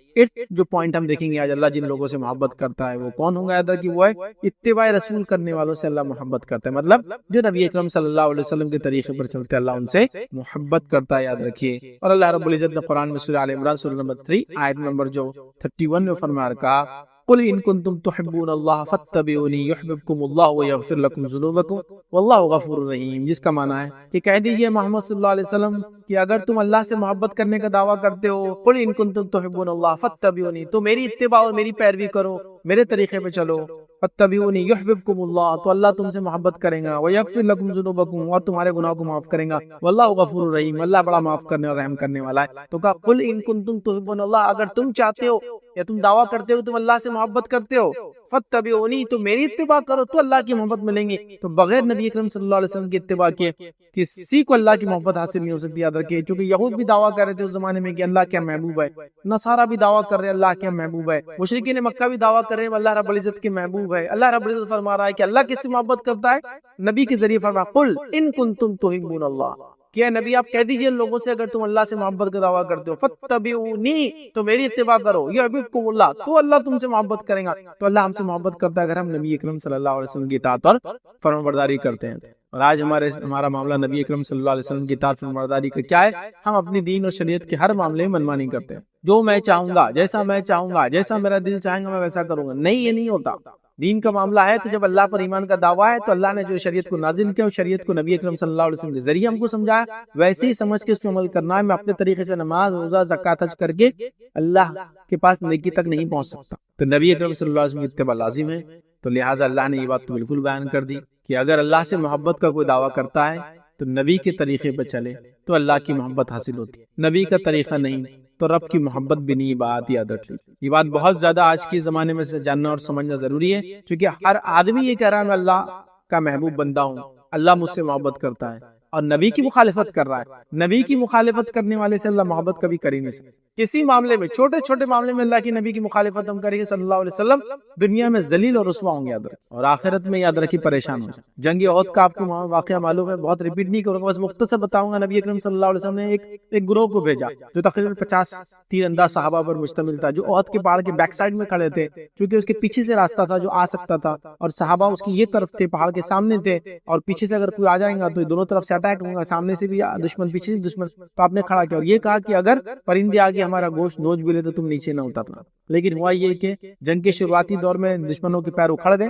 جو پوائنٹ ہم دیکھیں گے آج، اللہ جن لوگوں سے محبت کرتا ہے وہ کون ہوں گا، یاد رکھیے وہ ہے اتباع رسول کرنے والوں سے اللہ محبت کرتا ہے، مطلب جو نبی اکرم صلی اللہ علیہ وسلم کے طریقے پر چلتے اللہ ان سے محبت کرتا ہے، یاد رکھیے۔ اور اللہ رب العزت نے قرآن میں سورہ آل عمران سورہ نمبر 3 آیت نمبر جو 31 میں فرمایا کہا قل ان کنتم تحبون اللہ فاتبعونی یحببکم اللہ ویغفر لکم ذنوبکم واللہ غفور رحیم، جس کا معنی ہے کہ کہہ دیجئے محمد صلی اللہ علیہ وسلم کہ اگر تم اللہ سے محبت کرنے کا دعویٰ کرتے ہو، قل ان کنتم تحبون اللہ فاتبعونی، تو میری اتباع اور میری پیروی کرو، میرے طریقے پہ چلو، فاتبعونی یحببکم اللہ، تو اللہ تم سے محبت کرے گا، ویغفر لکم ذنوبکم، اور تمہارے گناہوں کو معاف کرے گا، واللہ غفور رحیم، اللہ بڑا معاف کرنے اور رحم کرنے والا ہے۔ تو کہا قل ان کنتم تحبون اللہ، اگر تم چاہتے ہو یا تم دعویٰ کرتے ہو تم اللہ سے محبت کرتے ہو، فاتبعونی، تو میری اتباع کرو تو اللہ کی محبت ملیں گی۔ تو بغیر نبی اکرم صلی اللہ علیہ وسلم کی اتباع کے کسی کو اللہ کی محبت حاصل نہیں ہو سکتی، یاد رکھیے، چونکہ یہود بھی دعویٰ کر رہے تھے اس زمانے میں کہ اللہ کیا محبوب ہے، نصارہ بھی دعویٰ کر رہے ہیں اللہ کیا محبوب ہے، مشرکین مکہ بھی دعویٰ کر رہے ہیں اللہ رب العزت کے محبوب ہے۔ اللہ رب العزت فرما رہا ہے کہ اللہ کس سے محبت کرتا ہے، نبی کے ذریعے فرمایا قل ان کنتم تحبون اللہ، کیا نبی آپ کہہ دیجئے ان لوگوں سے اگر تم اللہ سے محبت کا دعویٰ کرتے ہو، فاتبعونی، تو میری اتباع کرو، یحببکم اللہ، تو اللہ تم سے محبت کرے گا۔ تو اللہ ہم سے محبت کرتا ہے اگر ہم نبی اکرم صلی اللہ علیہ وسلم کی اطاعت اور فرمانبرداری کرتے ہیں۔ اور آج ہمارا معاملہ نبی اکرم صلی اللہ علیہ وسلم کی اطاعت فرمانبرداری کا کیا ہے، ہم اپنی دین اور شریعت کے ہر معاملے میں منمانی کرتے ہیں، جو میں چاہوں گا، جیسا میں چاہوں گا، جیسا میرا دل چاہے گا میں ویسا کروں گا، نہیں، یہ نہیں ہوتا۔ دین کا معاملہ ہے تو جب اللہ پر ایمان کا دعویٰ ہے تو اللہ نے جو شریعت کو نازل کیا، شریعت کو نبی اکرم صلی اللہ علیہ وسلم کے ذریعے ہم کو سمجھایا، ویسے ہی سمجھ کے اس میں عمل کرنا ہے۔ میں اپنے طریقے سے نماز، روزہ، زکوٰۃ، حج کر کے اللہ کے پاس نیکی تک نہیں پہنچ سکتا، تو نبی اکرم صلی اللہ علیہ وسلم کی اتباع لازم ہے۔ تو لہٰذا اللہ نے یہ بات تو بالکل بیان کر دی کہ اگر اللہ سے محبت کا کوئی دعویٰ کرتا ہے تو نبی کے طریقے پہ چلے تو اللہ کی محبت حاصل ہوتی ہے، نبی کا طریقہ نہیں تو رب کی محبت بھی نہیں، بات یاد رکھ لی۔ یہ بات بہت زیادہ آج کے زمانے میں سے جاننا اور سمجھنا ضروری ہے، کیونکہ ہر آدمی یہ کہہ رہا ہے میں اللہ کا محبوب بندہ ہوں، اللہ مجھ سے محبت کرتا ہے، اور نبی کی مخالفت کر رہا ہے۔ نبی کی مخالفت کرنے والے سے اللہ محبت کبھی کر ہی نہیں سکتا۔ کسی معاملے میں، چھوٹے چھوٹے معاملے میں اللہ کی نبی کی مخالفت ہم کریں گے صلی اللہ علیہ وسلم، دنیا میں ذلیل اور رسوا ہوں گے، یاد رکھیں، اور آخرت میں یاد رکھیں پریشان ہو جائیں۔ جنگ احد کا آپ کو واقعہ معلوم ہے، بہت ریپیٹ نہیں کروں گا، بس مختصر بتاؤں گا۔ نبی اکرم صلی اللہ علیہ وسلم نے ایک گروہ کو بھیجا جو تقریباً 50 تیر انداز صحابہ پر مشتمل تھا، جو احد کے پہاڑ کے بیک سائڈ میں کھڑے تھے، کیونکہ اس کے پیچھے سے راستہ تھا جو آ سکتا تھا، اور صحابہ اس کی یہ طرف تھے، پہاڑ کے سامنے تھے، اور پیچھے سے اگر کوئی آ جائے گا تو دونوں طرف سے اٹیک ہوگا، سامنے سے بھی دشمن، پیچھے سے دشمن۔ تو آپ نے کھڑا کیا اور یہ کہا کہ اگر پرندے آگے ہمارا گوشت نوچ بھی لے تو تم نیچے نہ اترنا۔ لیکن ہوا یہ کہ جنگ کے شروعاتی دور میں دشمنوں کے پیر اکھڑ گئے،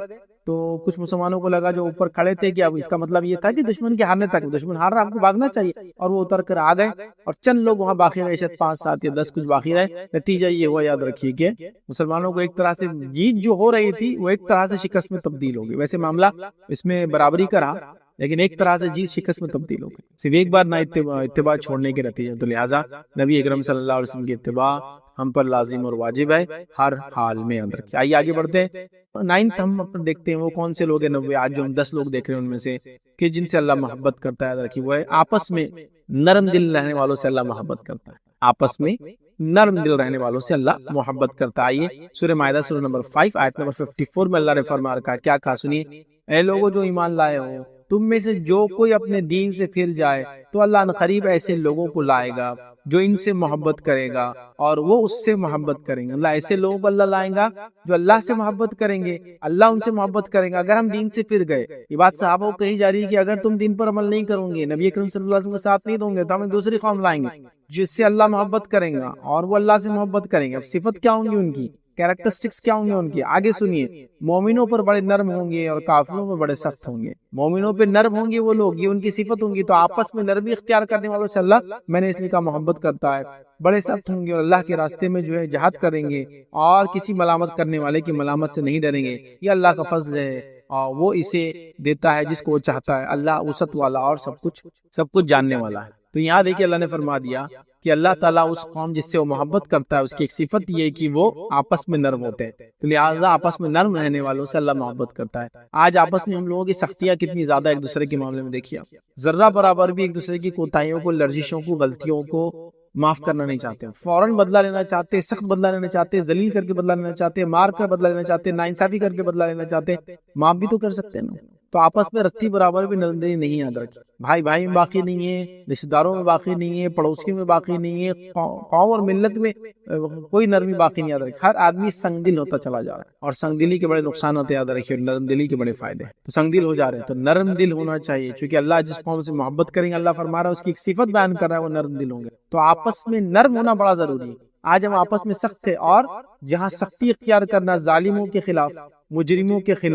تو کچھ مسلمانوں کو لگا جو اوپر کھڑے تھے کہ اب اس کا مطلب یہ تھا کہ دشمن کے ہارنے تک، دشمن ہار رہا آپ کو بھاگنا چاہیے، اور وہ اتر کر آ گئے، اور چند لوگ وہاں باقی رہے، شاید 5 7 یا 10 کچھ باقی رہے۔ نتیجہ یہ ہوا، یاد رکھیے، کہ مسلمانوں کو ایک طرح سے جیت جو ہو رہی تھی وہ ایک طرح سے شکست میں تبدیل ہو گئی۔ ویسے معاملہ اس میں برابری کا رہا، لیکن ایک طرح سے جیت شکست میں تبدیل ہو گئی، صرف ایک بار نہ اتباع چھوڑنے کے نتیجے۔ تو لہٰذا نبی اکرم صلی اللہ علیہ وسلم کی اتباع ہم پر لازم اور واجب ہے ہر حال میں، یاد رکھیے۔ آئیے آگے بڑھتے ہیں۔ 9th ہم دیکھتے ہیں وہ کون سے لوگ ہیں 90 آج جو ہم 10 لوگ دیکھ رہے ہیں ان میں سے کہ جن سے اللہ محبت کرتا ہے، یاد رکھیے وہ ہے آپس میں نرم دل رہنے والوں سے اللہ محبت کرتا ہے، آپس میں نرم دل رہنے والوں سے اللہ محبت کرتا ہے۔ یہ سورہ مائدہ سورہ نمبر 5 آیت نمبر 54 میں اللہ نے فرما رکھا ہے، کیا کہا سنیے، اے لوگوں جو ایمان لائے ہو، تم میں سے جو کوئی اپنے دین سے پھر جائے تو اللہ عنقریب ایسے لوگوں کو لائے گا جو ان سے محبت کرے گا اور وہ اس سے محبت کریں گے۔ اللہ ایسے لوگوں کو اللہ لائیں گا جو اللہ سے محبت کریں گے، اللہ ان سے محبت کریں گا۔ اگر ہم دین سے پھر گئے، یہ بات صحابہ کو کہی جا رہی ہے کہ اگر تم دین پر عمل نہیں کرو گے، نبی اکرم صلی اللہ علیہ وسلم کا ساتھ نہیں دو گے، تو ہمیں دوسری قوم لائیں گے جس سے اللہ محبت کریں گا اور وہ اللہ سے محبت کریں گے۔ اب صفت کیا ہوں گی ان کی، کیریکٹرسٹکس کیا ہوں گے ان کی، آگے سنیے، مومنوں پر بڑے نرم ہوں گے اور کافروں پر بڑے سخت ہوں گے۔ مومنوں پہ نرم ہوں گے وہ لوگ، یہ ان کی صفت ہوں گی، تو آپس میں نرمی اختیار کرنے والوں سے اللہ میں نے اس لیے کہا محبت کرتا ہے۔ بڑے سخت ہوں گے اور اللہ کے راستے میں جو ہے جہاد کریں گے اور کسی ملامت کرنے والے کی ملامت سے نہیں ڈریں گے۔ یہ اللہ کا فضل ہے اور وہ اسے دیتا ہے جس کو وہ چاہتا ہے۔ اللہ وسعت والا اور سب کچھ جاننے والا ہے۔ تو یہاں دیکھیے اللہ نے فرما دیا کہ اللہ تعالیٰ اس قوم جس سے وہ محبت کرتا ہے اس کی ایک صفت یہ ہے کہ وہ آپس میں نرم ہوتے ہیں، تو لہٰذا آپس میں نرم رہنے والوں سے اللہ محبت کرتا ہے۔ آج آپس میں ہم لوگوں کی سختیاں کتنی زیادہ ایک دوسرے کے معاملے میں دیکھیے، ذرہ برابر بھی ایک دوسرے کی کوتاہیوں کو، لرزشوں کو، غلطیوں کو معاف کرنا نہیں چاہتے، فوراً بدلہ لینا چاہتے، سخت بدلہ لینا چاہتے، ذلیل کر کے بدلہ لینا چاہتے، مار کر بدلہ لینا چاہتے، ناانصافی کر کے بدلہ لینا چاہتے۔ معاف بھی تو کر سکتے ہیں نا، تو آپس میں رتی برابر بھی نرم دلی نہیں یاد رکھی، بھائی بھائی میں باقی نہیں ہے، رشتہ داروں میں باقی نہیں ہے، پڑوسیوں میں باقی نہیں ہے، قوم اور ملت میں کوئی نرمی باقی نہیں یاد رکھی۔ ہر آدمی سنگ دل ہوتا چلا جا رہا ہے اور سنگ دلی کے بڑے نقصانات یاد رکھیے اور نرم دلی کے بڑے فائدے ہیں۔ تو سنگ دل ہو جا رہے ہیں تو نرم دل ہونا چاہیے، چونکہ اللہ جس قوم سے محبت کریں گے، اللہ فرما رہا ہے اس کی ایک صفت بیان کر رہا ہے وہ نرم دل ہوں گے۔ تو آپس میں نرم ہونا بڑا ضروری ہے۔ آج ہم آپس میں سخت تھے اور جہاں سختی اختیار کرنا ظالموں کے خلاف، مجرموں کے خلاف،